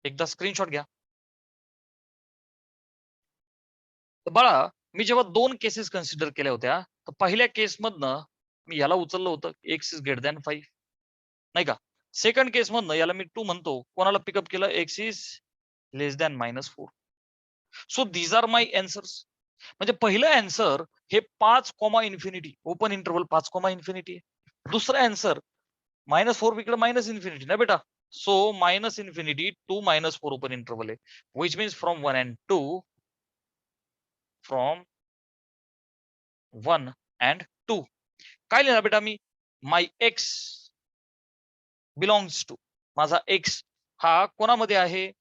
एकदा स्क्रीनशॉट घ्या. तर बाळा, मी जेव्हा 2 केसेस कन्सिडर केल्या होत्या, तर पहिल्या केसमधनं मी याला उचललं होतं x इज ग्रेटर दॅन 5 नाही का? सेकंड केसमधनं याला मी 2 म्हणतो. कोणाला पिकअप केलं? x is less than -4. So these are my answers. म्हणजे पहिलं आन्सर हे 5, इन्फिनिटी ओपन इंटरव्हल 5, इन्फिनिटी आहे. दुसरं आन्सर -4 इकडे -इन्फिनिटी ना बेटा. So -infinity to -4 open interval आहे. Which means from 1 and 2 from 1 and 2 काय लिहिणार बेटा मी? माय एक्स बिलॉंग्स टू, माझा एक्स हा कोणामध्ये आहे?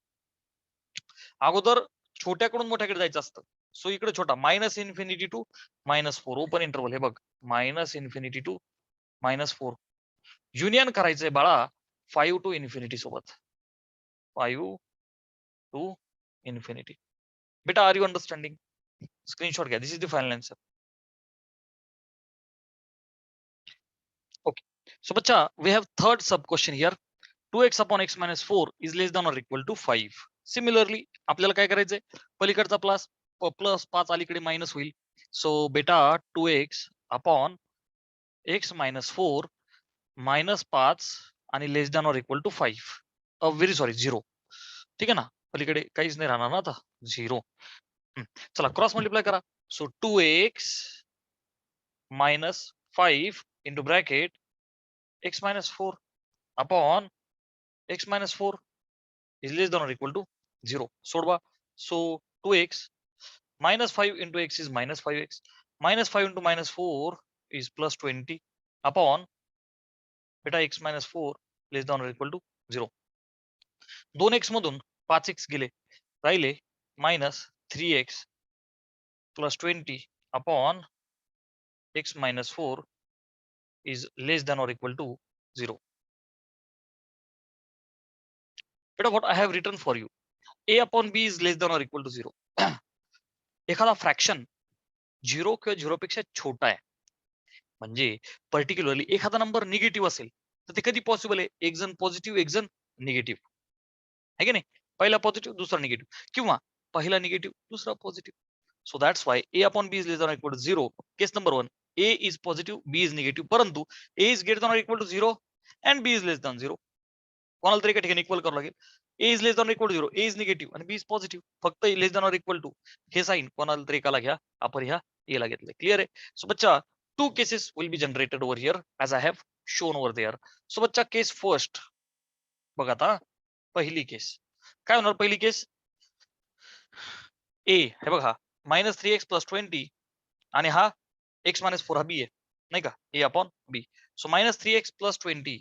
अगोदर छोट्याकडून मोठ्याकडे जायचं असतं. सो इकडे छोटा -इन्फिनिटी टू -4 ओपन इंटरव्हल हे बघ. -इन्फिनिटी टू -4 युनियन करायचंय बाळा 5 टू इन्फिनिटी सोबत. 5 टू इन्फिनिटी. बेटा आर यू अंडरस्टँडिंग? स्क्रीनशॉट घ्या. This is the final answer. Okay. So, bacha, we have third sub question here. 2x upon x minus 4 is less than or equal to 5. Similarly, आपल्याला काय करायचंय? पलीकडचा प्लस 5 अलीकडे मायनस होईल. सो बेटा 2x अपॉन x minus 4 -5 आणि लेस दॅन और इक्वल टू 5. Very sorry 0. ठीक आहे ना? पलीकडे काहीच नाही राहणार ना आता 0. चला क्रॉस मल्टिप्लाय करा. So 2x minus 5 into bracket x minus 4 upon x minus 4 is less than or equal to 0. सोडवा. So 2x minus 5 into x is minus 5x. Minus 5 into minus 4 is plus 20 upon beta x minus 4 less than or equal to 0. 2x मधून 5x गेले, राहिले minus 3x plus 20 upon x minus 4 is less than or equal to 0. Beta, what I have written for you, a upon b is less than or equal to 0. एखादा फ्रॅक्शन 0 किंवा 0 पेक्षा छोटा आहे, म्हणजे पर्टिक्युलरली एखादा नंबर निगेटिव्ह असेल तर ते कधी पॉसिबल आहे? एक जण पॉझिटिव्ह एक जण निगेटिव्ह आहे की नाही? पहिला पॉझिटिव्ह दुसरा निगेटिव्ह किंवा पहिला निगेटिव्ह दुसरा positive. So that's why a upon b is less than or equal to 0. Case number 1, a is positive, b is negative. परंतु a is greater than or equal to 0 and b is less than 0. कोणाला तरी एका ठिकाणी इक्वल करावं लागेल. a is less than or equal to 0, a is negative आणि b is positive. फक्त लेस दॅन or equal to हे साइन कोणाला तरी एकाला घ्या. आपण ह्या a ला घेतलंय. क्लिअर आहे? सो बच्चा 2 cases will be generated over here as I have shown over there. So बच्चा केस फर्स्ट बघा आता. पहिली केस काय होणार? पहिली केस a हे बघा -3x + 20 आणि हा x - 4 हा b आहे नाही का? a upon b. So -3x + 20.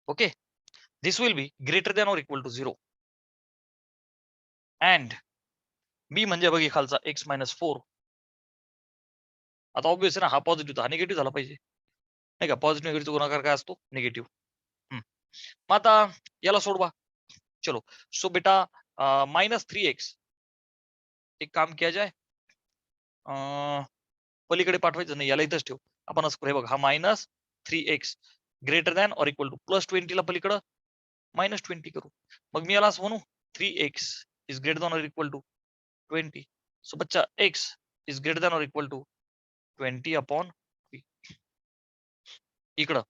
Okay, this will be greater than or equal to 0 and b म्हणजे बघ खालचा x - 4. आता ऑब्विस आहे ना, हा पॉझिटिव्ह हा निगेटिव्ह झाला पाहिजे नाही का? पॉझिटिव्ह निगेटिव्ह गुणाकार काय असतो? निगेटिव्ह. मग आता याला सोडवा. चलो. सो बेटा -3x एक काम किया जाय, पलीकडे पाठवायचं नाही, याला इथंच ठेव. आपण असं करू, हे बघ हा -3x greater than or equal to +20 ला पलीकडं -20 करू. मग मी याला असं म्हणू 3x is greater than or equal to 20. So बच्चा x is greater than or equal to 20 upon b. इकडं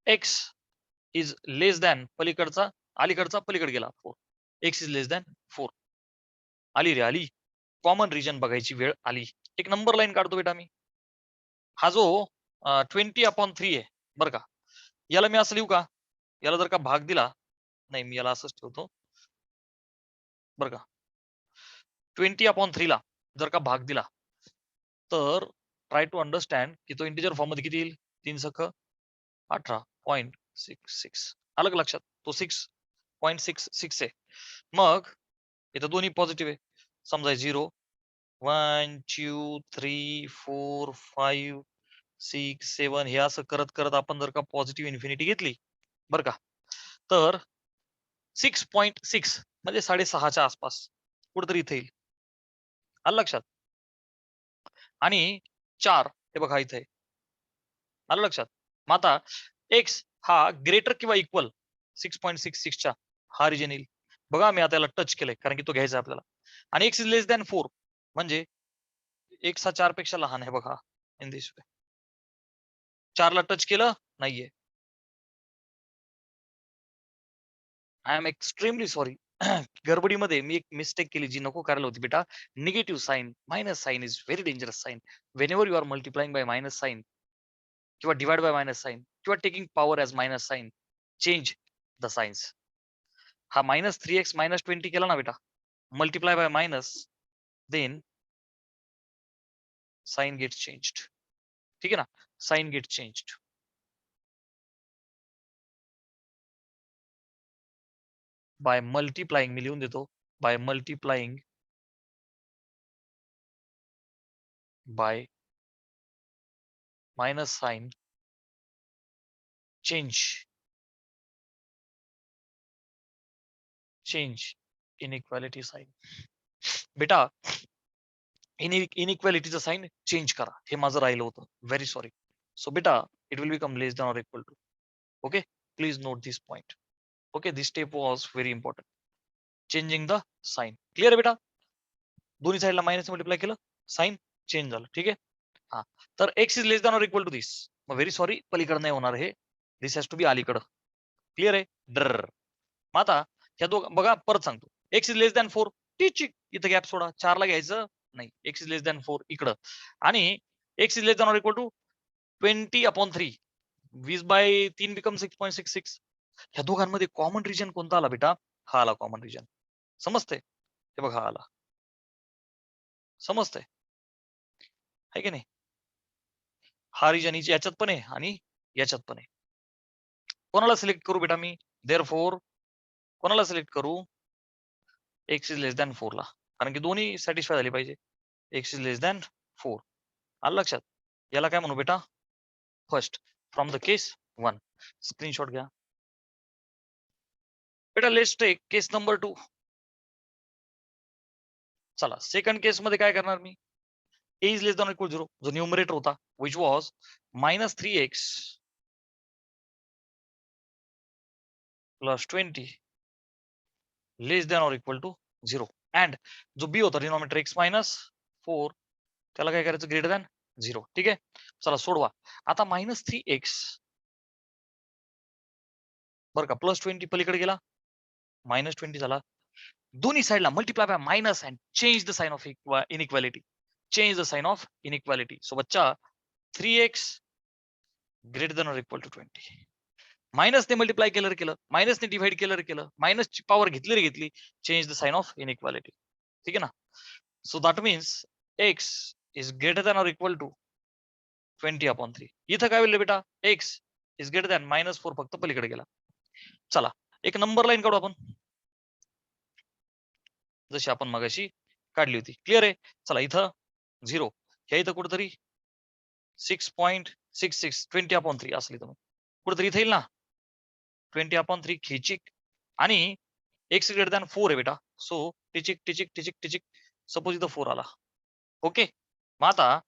x इज लेस दॅन पलीकडचा अलीकडचा पलीकडे गेला 4. x is less than 4. आली रे आली. कॉमन रिजन बघायची वेळ आली. एक नंबर लाईन काढतो बेटा मी. हा जो 20/3 आहे बरं का, याला मी असं लिहू का? याला जर का भाग दिला, नाही मी याला असंच ठेवतो बरं का. 20/3 ला जर का भाग दिला तर ट्राय टू अंडरस्टँड की तो इंटिजर फॉर्म मध्ये किती येईल? 3 सख 18.66. आलं का लक्षात? तो 6.66 आहे. मग इथं दोन्ही पॉझिटिव्ह आहे. समजा 0 1 2 3 4 5 6 7 हे असं करत करत आपण जर का पॉझिटिव्ह इन्फिनिटी घेतली बरं का, तर 6.6 म्हणजे 6.5च्या आसपास कुठेतरी इथे येईल. आलं लक्षात? आणि 4 हे बघा इथे आलं लक्षात? मग आता एक्स हा ग्रेटर किंवा इक्वल 6.66च्या हा रिजन येईल. बघा मी आता याला टच केलंय कारण की तो घ्यायचा आपल्याला. आणि एक्स इज लेस दॅन 4 म्हणजे एक्स हा 4 पेक्षा लहान आहे बघा इन दिस वे. 4 ला टच केलं नाहीये. I am extremely sorry. गडबडीमध्ये मी एक मिस्टेक केली जी नको करायला होती बेटा. Negative sign minus sign is very dangerous sign. Whenever you are multiplying by minus sign किंवा डिवाइड बाय मायनस साइन किंवा taking power as minus sign, change the signs. हा -3x -20 केला ना बेटा, multiply by minus, then sign gets changed. ठीक आहे ना, sign get changed. By multiplying मी लिहून देतो, by multiplying by minus sign change inequality sign. बेटा इनइक्वालिटीचं साइन चेंज करा, हे माझं राहिलं होतं. Very sorry. सो बेटा it will become less than or equal to. Okay, please note this point. Okay, this step was very important. Changing the sign. Clear आहे बेटा? दोन्ही साईडला मायनस मल्टिप्लाय केलं, साइन चेंज झालं. ठीक आहे. हा, तर x is less than or equal to this. मग व्हेरी सॉरी, पलीकडे नाही होणार हे. दिस हॅज टू बी अलीकडं. क्लिअर आहे? डर. मग आता ह्या दोघ बघा, परत सांगतो. एक्स इज लेस दॅन 4, टीचिक इथं गॅप सोडा. 4 ला घ्यायचं नाही. एक्स इज लेस दॅन 4 इकडं. आणि x is less than or equal to 20/3. 20/3 become 6.66. ह्या दोघांमध्ये कॉमन रिजन कोणता आला बेटा? हा आला कॉमन रिजन. समजते? हे बघा आला. समजतंय आहे की नाही? हा रिजन याच्यात पण आहे आणि याच्यात पण आहे. कोणाला सिलेक्ट करू बेटा मी? देअरफॉर कोणाला सिलेक्ट करू? एक्स इज लेस दॅन 4 ला, कारण की दोन्ही सॅटिस्फाय झाली पाहिजे. X is less than 4. आलं लक्षात? याला काय म्हणू बेटा? First from the case 1. Screenshot घ्या बेटा. Let's take case number 2. चला, सेकंड केस मध्ये काय करणार मी? a is less than or equal to 0, जो न्यूमरेटर होता, which was -3x plus 20 less than or equal to 0. and जो b होता डिनॉमिनेटर x -4, त्याला काय करायचं? Greater than 0. ठीक आहे. चला सोडवा. आता -3x बरं का, +20 पलीकडे गेला, -20 झाला. दोन्ही साइडला multiply by minus and change the sign of inequality. Change the sign of inequality. So बच्चा 3x greater than or equal to 20. मायनसने मल्टिप्लाय केलं, मायनसने डिवाइड केलं, मायनसची पॉवर घेतली, change the sign of inequality. ठीक आहे ना? So that means x is greater than or equal to 20/3. इथं काय होईल बेटा? एक्स इज ग्रेटर दॅन -4 फक्त पलीकडे गेला. चला, एक नंबर लाईन काढू आपण, जशी आपण मगाशी काढली होती. क्लिअर आहे? चला, इथं 0, ह्या इथं कुठेतरी 6.66 20/3 असली तर कुठेतरी इथे येईल ना 20/3 खिचिक. आणि एक्स ग्रेटर दॅन 4 आहे बेटा. सो टिचिक. सपोज इथं 4 आला. ओके, मग आता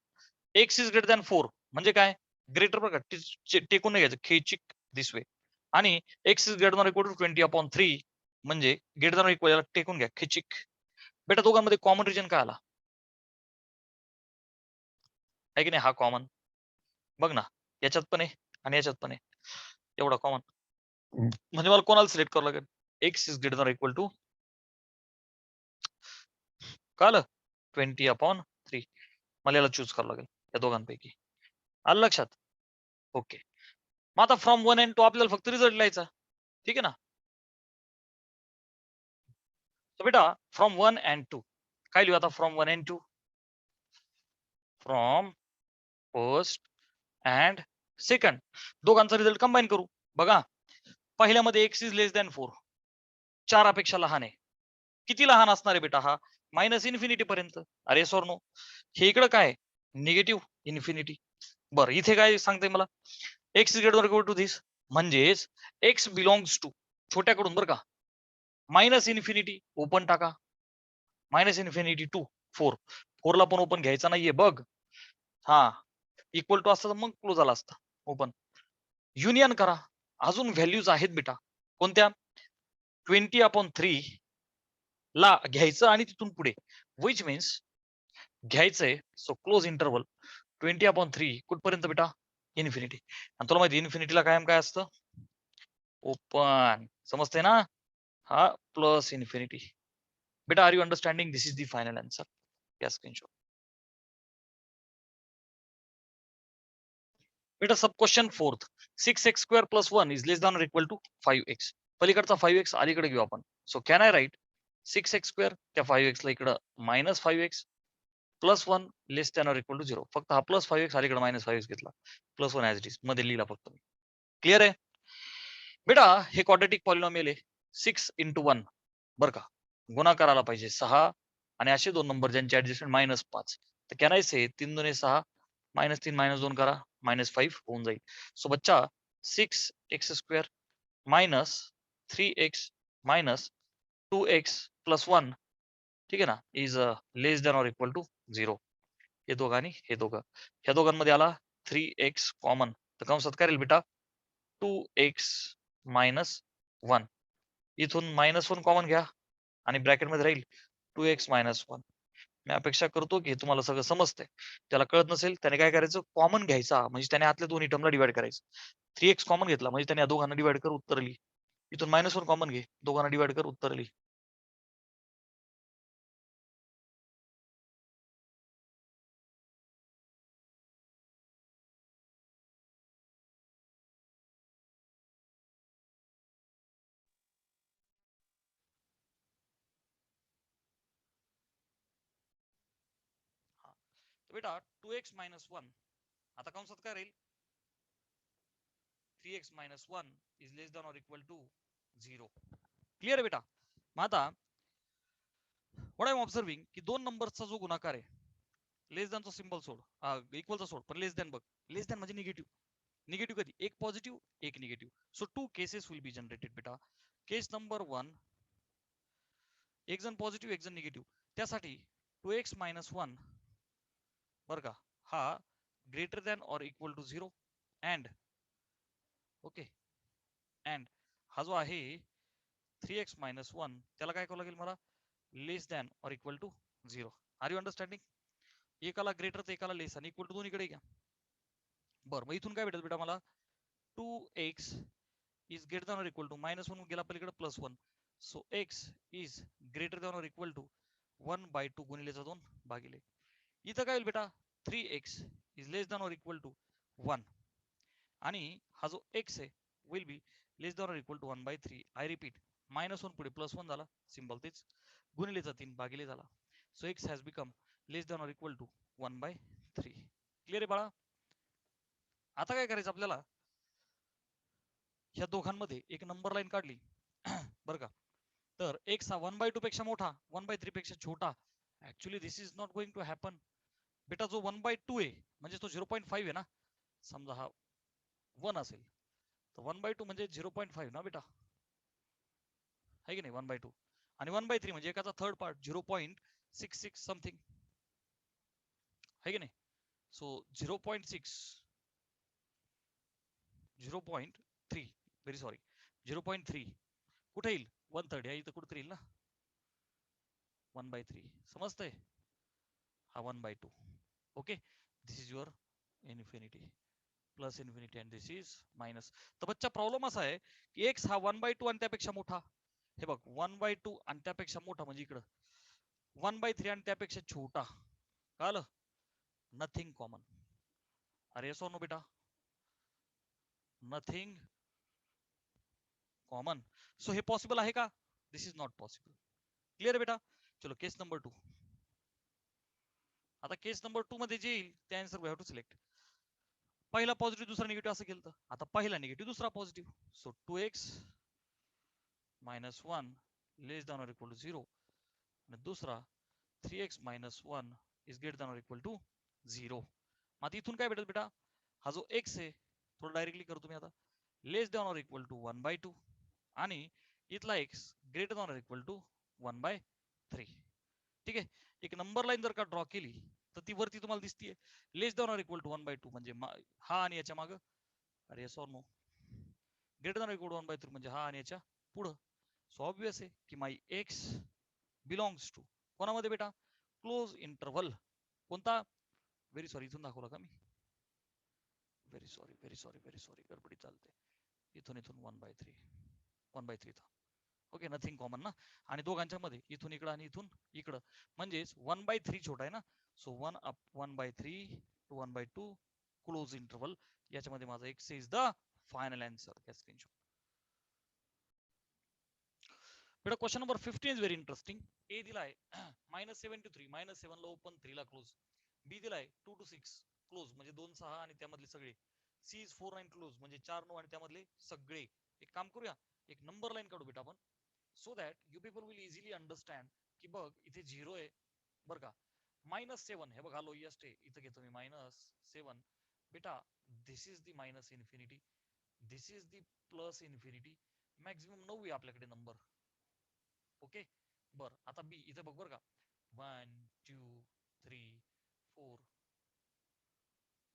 एक्स इज ग्रेटर दॅन 4 म्हणजे काय? ग्रेटर बघा, टेकून नाही घ्यायचं, खिचिक दिस वे. आणि x is greater than equal to 20/3 म्हणजे ग्रेटर दॅन इक्वल टेकून घ्या, खिचिक. बेटा दोघांमध्ये कॉमन रिजन काय आला? आहे की नाही? हा कॉमन. बघ ना, याच्यात पण आहे आणि याच्यात पण आहे. एवढा कॉमन म्हणजे मला कोणाला सिलेक्ट करावं लागेल? X is greater than equal to कळलं 20/3. मला याला चूज करावं लागेल या दोघांपैकी. आलं लक्षात? ओके, मग आता फ्रॉम 1 and 2 आपल्याला फक्त रिझल्ट लिहायचा. ठीक आहे ना? तर बेटा फ्रॉम 1 and 2 काय लिहू आता? From 1 and 2, from first and second दोघांचा रिझल्ट कंबाईन करू. बघा, पहिल्यामध्ये एक्स इज लेस दॅन 4, 4 पेक्षा लहान आहे. किती लहान असणार आहे बेटा हा? -इन्फिनिटी पर्यंत. अरे सॉर नो, हे इकडं काय? Negative infinity. बरं, इथे काय सांगते मला? X is greater equal to this, म्हणजेच एक्स बिलॉंग्स टू छोट्याकडून बरं का, -इन्फिनिटी ओपन टाका, -इन्फिनिटी टू 4. 4 ला पण ओपन घ्यायचा नाहीये बघ. हा, इक्वल टू असतं तर मग क्लोज झाला असता ओपन. युनियन करा. अजून व्हॅल्यूज आहेत बेटा. कोणत्या? 20/3 ला घ्यायचं आणि तिथून पुढे, विच मीन्स घ्यायचंय. सो क्लोज इंटरवल 20/3 कुठपर्यंत बेटा? इन्फिनिटी. आणि तुला माहिती इन्फिनिटीला कायम काय असतं? ओपन. समजते ना? हा प्लस इन्फिनिटी. बेटा are you understanding? This is the final answer. या स्क्रीनशॉट. बेटा sub question fourth. 6x² + 1 is less than or equal to 5x. पलीकडचा 5x अलीकडे घेऊ आपण. So can I right 6x² त्या 5x ला इकडं -5x +1 less than or equal to 0. फक्त हा +5x अलीकडे -5x घेतला. +1 ॲज इट इज मध्ये लिहिला फक्त. क्लिअर आहे? बेटा हे क्वाड्रॅटिक पॉलिनॉमियल आहे. 6 × 1 बरं का. गुणाकार आला पाहिजे 6 आणि असे दोन नंबर ज्यांचे ऍडजस्टमेंट -5. तर कॅन आय से 3 दुने 6 -3 -2 करा -5 होऊन जाईल. सो बच्चा 6x² -3x -2x + 1 ठीक आहे ना is less than or equal to 0. हे दोघं आणि हे दोघं. ह्या दोघांमध्ये आला 3x कॉमन. तर कंसात काय राहील बेटा? 2x - 1. इथून -1 कॉमन घ्या आणि ब्रॅकेटमध्ये राहील 2x - 1. मी अपेक्षा करतो की तुम्हाला सगळं समजतंय. त्याला कळत नसेल त्याने काय करायचं? कॉमन घ्यायचा म्हणजे त्याने आतल्या दोन्ही टर्मला डिवाइड करायचं. 3x कॉमन घेतला म्हणजे त्याने या दोघांना डिवाइड कर उत्तर लिही. इथून -1 कॉमन घे, दोघांना डिवाइड कर उत्तर लिही. बेटा 2x - 1 आता कंसात काय राहील? 3x - 1 is less than or equal to 0. Clear आहे बेटा? मग आता व्हॉट आय एम ऑब्झर्विंग की दोन नंबरचा जो गुणाकार आहे, लेस दॅनचा सिम्बॉल सोड, इक्वलचा सोड, पण लेस दॅन बघ. लेस दॅन म्हणजे निगेटिव्ह. निगेटिव्ह कधी? एक पॉझिटिव्ह एक negative. So 2 cases will be generated बेटा. केस नंबर 1, एक जण पॉझिटिव्ह एक जण निगेटिव्ह. त्यासाठी 2x - 1 बरं का हा greater than or equal to 0 and okay and हा जो आहे 3x - 1 त्याला काय करावं लागेल मला? Less than or equal to 0. Are you understanding? एकाला ग्रेटर तर एकाला लेस आणि इक्वल टू दोन्हीकडे घ्या. बरं मग इथून काय भेटेल बेटा मला? 2x is greater than or equal to -1 गेला पलीकडे +1. So x is greater than or equal to 1/2 गुणिलेचा 2 भागिले. इथं काय होईल बेटा? 3x is less than or equal to 1 आणि हा जो x आहे will be less than or equal to 1/3. I repeat -1 पुढे +1 झाला सिंबल तेच गुणिलेचा 3 भागिले झाला. So x has become less than or equal to 1/3. Clear आहे बाळा? आता काय करायचं आपल्याला? ह्या दोघांमध्ये एक नंबर लाईन काढली बरं का. तर x हा 1/2 पेक्षा मोठा 1/3 पेक्षा छोटा. Actually this is not going to happen बेटा. जो 1/2 आहे म्हणजे तो 0.5 आहे ना. समजा हा 1 असेल तर 1/2 म्हणजे 0.5 ना बेटा, आहे की नाही? 1/2 आणि 1/3 म्हणजे एकाचा थर्ड पार्ट 0.66 समथिंग, आहे की नाही? सो 0.6 0.3 व्हेरी सॉरी 0.3 कुठे येईल? 1/3 या इथं कुठे येईल ना. 1/3 समजतंय? हा 1/2. Okay this is your infinity plus infinity and this is minus. तर बच्चा प्रॉब्लेम असा आहे की एक्स हा 1/2 आणि त्यापेक्षा मोठा. हे बघ 1/2 आणि त्यापेक्षा मोठा म्हणजे इकडं 1/3 आणि त्यापेक्षा छोटा. कळलं? Nothing common. अरे सो नो बेटा, नथिंग कॉमन. सो हे पॉसिबल आहे का? दिस इज नॉट पॉसिबल. क्लिअर बेटा? चलो केस नंबर 2. आता केस नंबर 2 मध्ये जे येईल ते answer we have to select. पहिला पॉझिटिव्ह दुसरा निगेटिव्ह असं केलं तर आता पहिला निगेटिव्ह दुसरा positive. So 2x - 1 less than or equal to 0 आणि दुसरा 3x - 1 is greater than or equal to 0. मग इथून काय भेटेल बेटा? हा जो x आहे थोडं डायरेक्टली करतो मी आता. Less than or equal to 1/2 आणि इथला x greater than or equal to 1/3. ठीक आहे. एक नंबर लाईन जर का ड्रॉ केली तर ती वरती तुम्हाला दिसतीये less than or equal to 1/2 म्हणजे हा आणि याच्या माग. अरे sorry no greater than equal to 1/3 म्हणजे हा आणि याच्या पुढं. सो ऑब्वियस आहे की माय एक्स बिलॉंग्स टू कोणामध्ये बेटा, क्लोज इंटरव्हल. कोणता, व्हेरी सॉरी इथून दाखवला का मी, व्हेरी सॉरी गडबडी चालते. इथून 1/3 था. ओके, नथिंग कॉमन ना. आणि दोघांच्या मध्ये इथून इकडं आणि इथून इकडं म्हणजेच 1/3 छोटा आहे ना. सो 1/3 टू 1/2 क्लोज इंटरव्हल. याच्यामध्ये माझा x is the final answer. त्या स्क्रीनशॉट. बेटा question number 15 is very interesting. A दिलाय -7 to 3, -7 ला ओपन, 3 ला क्लोज. बी दिलाय 2 to 6 क्लोज म्हणजे 2 6 आणि त्यामधले सगळे. सी इज 4 9 क्लोज म्हणजे 4 9 आणि त्यामधले सगळे. एक काम करूया, एक नंबर लाईन काढू बेटा आपण, so that you people will easily understand की बघ इथे 0 आहे बरं का. -7 हे बघ हा लोएस्ट आहे, इथं घेतो मी -7. बेटा this is the minus infinity, this is the plus infinity. Maximum 9 आहे आपल्याकडे नंबर. ओके बर, आता बी इथे बघ बरं का, 1 2 3 4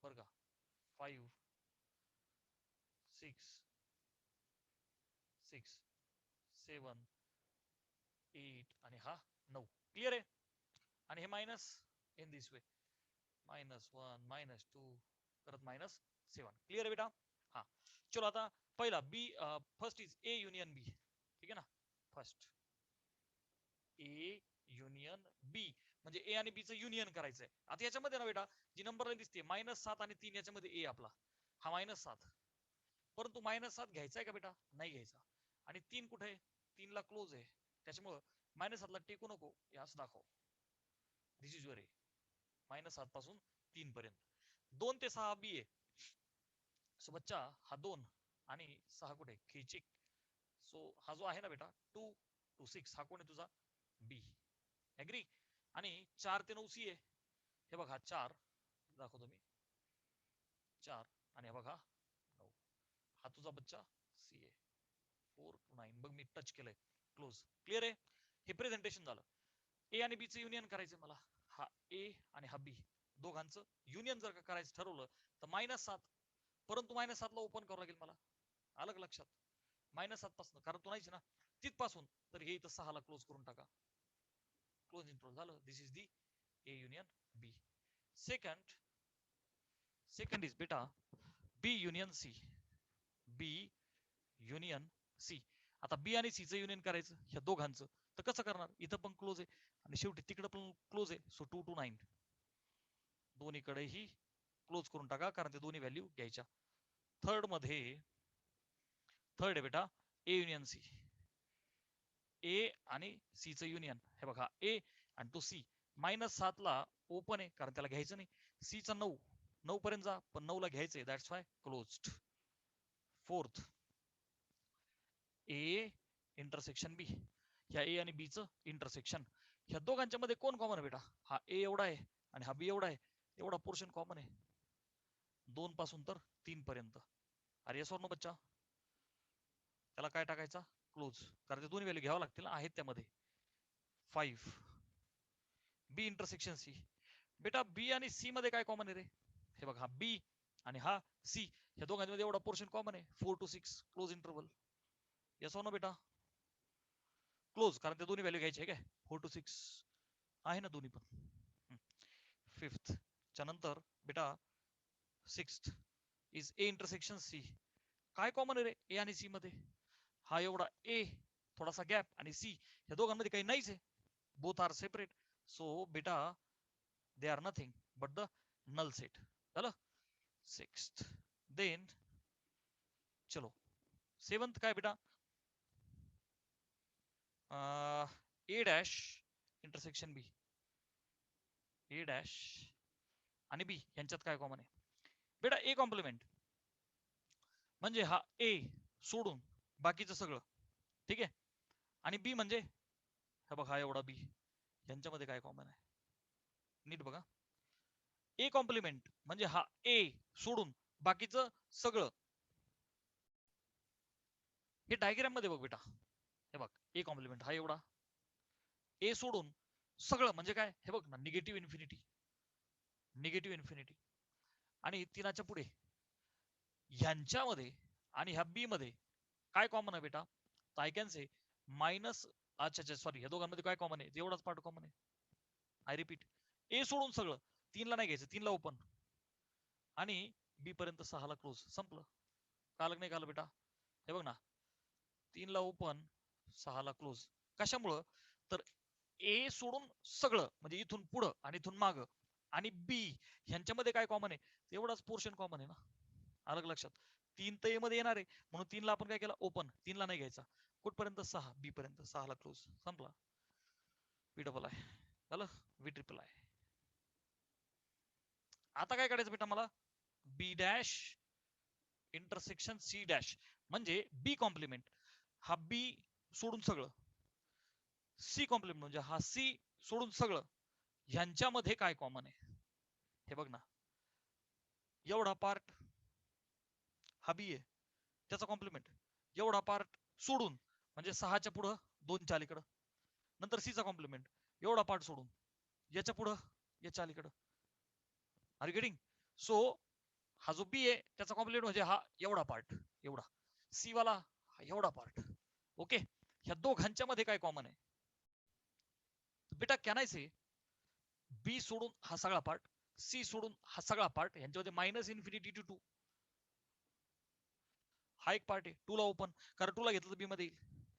बरं का, 5 6 6 7 8 आणि हा 9. क्लिअर आहे. आणि हे मायनस इन दिस वे, -1 -2 परत -7. क्लिअर आहे बेटा. हा चलो आता पहिला बी, फर्स्ट इज ए युनियन बी. ठीक आहे ना. फर्स्ट ए युनियन बी म्हणजे ए आणि बी चं युनियन करायचंय. आता याच्यामध्ये ना बेटा जी नंबर लाईन दिसते -7 आणि 3, याच्यामध्ये ए आपला हा -7, परंतु -7 घ्यायचा आहे का बेटा, नाही घ्यायचा. आणि 3 कुठे आहे, 3 ला क्लोज आहे, त्याच्यामुळं -7 ला टेकू नको, हे असं दाखव. दिस इज युअर ए. -7 पासून 3 पर्यंत 2 ते 6 बी आहे. सो बच्चा हा 2 आणि 6 कुठे, खिचिक. सो हा जो आहे ना बेटा 2 to 6 हा कोण आहे तुझा, बी. ऍग्री. आणि 4 ते 9 सी आहे. हे बघा 4 दाखवतो मी, 4 आणि हे बघा 9, हा तुझा बच्चा सी आहे. 4 to 9 बघ मी टच केलंय, क्लोज. क्लिअर आहे. हे प्रेझेंटेशन झालं. ए आणि बी चं युनियन करायचंय मला. हा ए आणि हा बी दोघांचं युनियन जर का करायचं ठरवलं तर -7, परंतु -7 ला ओपन करावं लागेल मला. अलग लक्षात, -7 पासून, कारण तो नाहीच ना तिथपासून, तर हे इथं 6 ला क्लोज करून टाका. क्लोज इंटरव्हल झालं. This is the A union B. Second is बेटा B union C. B union C. आता बी आणि सी चं युनियन करायचं ह्या दोघांचं, तर कसं करणार, इथं पण क्लोज आहे आणि शेवटी तिकडं पण क्लोज आहे. सो 2 to 9 दोन्हीकडेही क्लोज करून टाका, कारण ते दोन्ही व्हॅल्यू घ्यायच्या. थर्ड आहे बेटा ए युनियन सी. ए आणि सी चं युनियन, हे बघा ए आणि तो सी. -7 ला ओपन आहे कारण त्याला घ्यायचं नाही. सी चा 9 पर्यंत जा, पण 9 ला घ्यायचंय, that's why closed. Fourth A intersection B. ह्या ए आणि बी चं इंटरसेक्शन, ह्या दोघांच्या मध्ये कोण कॉमन आहे बेटा, हा ए एवढा आहे आणि हा बी एवढा आहे. एवढा पोर्शन कॉमन आहे 2 पासून तर 3 पर्यंत. अरे येस और नो बच्चा, त्याला काय टाकायचा, क्लोज, कारण ते दोन्ही व्हॅल्यू घ्यावं लागतील आहेत त्यामध्ये. 5 बी इंटरसेक्शन सी. बेटा बी आणि सी मध्ये काय कॉमन आहे रे, हे बघा हा बी आणि हा सी, ह्या दोघांमध्ये एवढा पोर्शन कॉमन आहे 4 to 6 क्लोज इंटरव्हल. येस और नो बेटा, क्लोज, कारण ते दोन्ही व्हॅल्यू घ्यायचे आहे काय, 4 to 6 आहे ना दोन्ही पण. फिफ्थ च्या नंतर बेटा sixth is A intersection C. काय कॉमन आहे रे ए आणि सी मध्ये, हा एवढा ए, थोडासा गॅप, आणि सी, ह्या दोघांमध्ये काही नाहीच आहे, बोथ आर सेपरेट. सो बेटा they are nothing but the null set. झालं सिक्स्थ. देन चलो सेवंथ काय बेटा, A dash intersection B. A dash आणि बी यांच्यात काय कॉमन आहे बेटा, ए कॉम्प्लिमेंट म्हणजे हा ए सोडून बाकीचं सगळं. ठीक आहे. आणि बी म्हणजे हा बघा एवढा बी, यांच्यामध्ये काय कॉमन आहे नीट बघा. ए कॉम्प्लिमेंट म्हणजे हा ए सोडून बाकीचं सगळं. हे डायग्राम मध्ये बघ बेटा, हे बघ ए कॉम्प्लिमेंट हा एवढा, ए सोडून सगळं म्हणजे काय, हे बघ ना, निगेटिव्ह इन्फिनिटी, निगेटिव्ह इन्फिनिटी. आणि 3च्या पुढे ह्यांच्यामध्ये आणि ह्या बी मध्ये काय कॉमन आहे बेटा? तर आय कॅन से मायनस, अच्छा सॉरी, या दोघांमध्ये काय कॉमन आहे? एवढाच पार्ट कॉमन आहे. आय रिपीट, ए सोडून सगळं, 3 ला नाही घ्यायचं, 3 ला ओपन आणि बी पर्यंत 6 ला क्लोज. संपलं. काल नाही काल बेटा? हे बघ ना, 3 ला ओपन 6 ला क्लोज. कशामुळं? तर ए सोडून सगळं म्हणजे इथून पुढं आणि इथून माग आणि बी ह्यांच्यामध्ये काय कॉमन आहे? एवढाच पोर्शन कॉमन आहे ना. अलग लक्षात. 3 तर ए मध्ये येणार आहे म्हणून 3 ला आपण काय केलं? ओपन. 3 ला नाही घ्यायचा. कुठपर्यंत? 6, बी पर्यंत 6 ला क्लोज. संपला. बी डबल आहे झालं, व्ही ट्रिपल आहे. आता काय करायचं बेटा मला? बी डॅश इंटरसेक्शन सी डॅश म्हणजे बी कॉम्प्लिमेंट. हा बी सोडून सगळं, सी कॉम्प्लिमेंट म्हणजे हा सी सोडून सगळं, ह्यांच्यामध्ये काय कॉमन आहे? हे बघ ना, एवढा पार्ट हा बी आहे त्याचा कॉम्प्लिमेंट, एवढा पार्ट सोडून म्हणजे 6च्या पुढं 2च्या अलीकडं, नंतर सीचा कॉम्प्लिमेंट एवढा पार्ट सोडून याच्या पुढं याच्या अलीकडं. R you getting? सो हा जो बी आहे त्याचा कॉम्प्लिमेंट म्हणजे हा एवढा पार्ट, एवढा. सी वाला हा एवढा पार्ट. ओके, ह्या दोघांच्या मध्ये काय कॉमन आहे? बेटा कॅन आय से बी सोडून हा सगळा पार्ट, सी सोडून हा सगळा पार्ट, यांच्यामध्ये मायनस इन्फिनिटी टू 2 हा एक पार्ट आहे. 2 ला ओपन, कारण 2 ला घेतलं तर बी मध्ये येईल.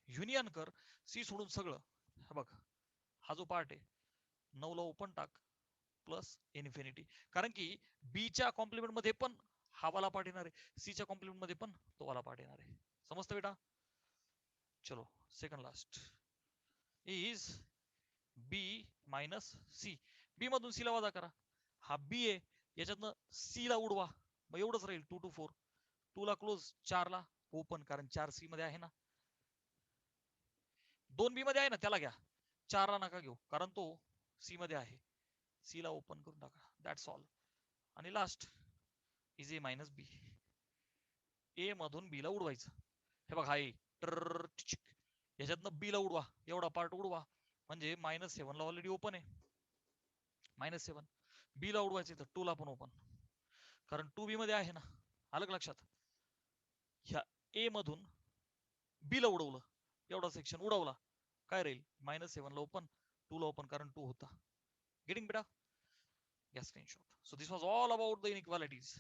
युनियन कर सी सोडून सगळं. हा बघ, हा जो पार्ट आहे 9 ला ओपन टाक प्लस इन्फिनिटी, कारण की बी च्या कॉम्प्लिमेंट मध्ये पण हा वाला पार्ट येणार आहे, सी च्या कॉम्प्लिमेंट मध्ये पण तो वाला पार्ट येणार आहे. समजतं बेटा? चलो second last is B minus C. B मधून सी ला वजा करा. हा बी आहे याच्यातनं सी ला उडवा, मग एवढंच राहील 2 to 4. 2 ला क्लोज, 4 ला ओपन, कारण 4 सी मध्ये आहे ना. 2 बी मध्ये आहे ना, त्याला घ्या. 4 ला नका घेऊ कारण तो सी मध्ये आहे. सी ला ओपन करून टाका. That's all. आणि लास्ट इज ए मायनस बी. ए मधून बी ला उडवायचं. हे बघ, हाय याच्यातनं बी ला उडवा, एवढा पार्ट उडवा, म्हणजे -7 ला ऑलरेडी ओपन आहे. -7 बी ला उडवायचं तर 2 ला पण ओपन, कारण 2 बी मध्ये आहे ना. अलग लक्षात. ह्या ए मधून बी ला उडवलं, एवढा सेक्शन उडवला, काय राहील? -7 ला ओपन, 2 ला ओपन, कारण 2 होता. गेटिंग बेटा? Yes, screenshot. So this was all about the inequalities.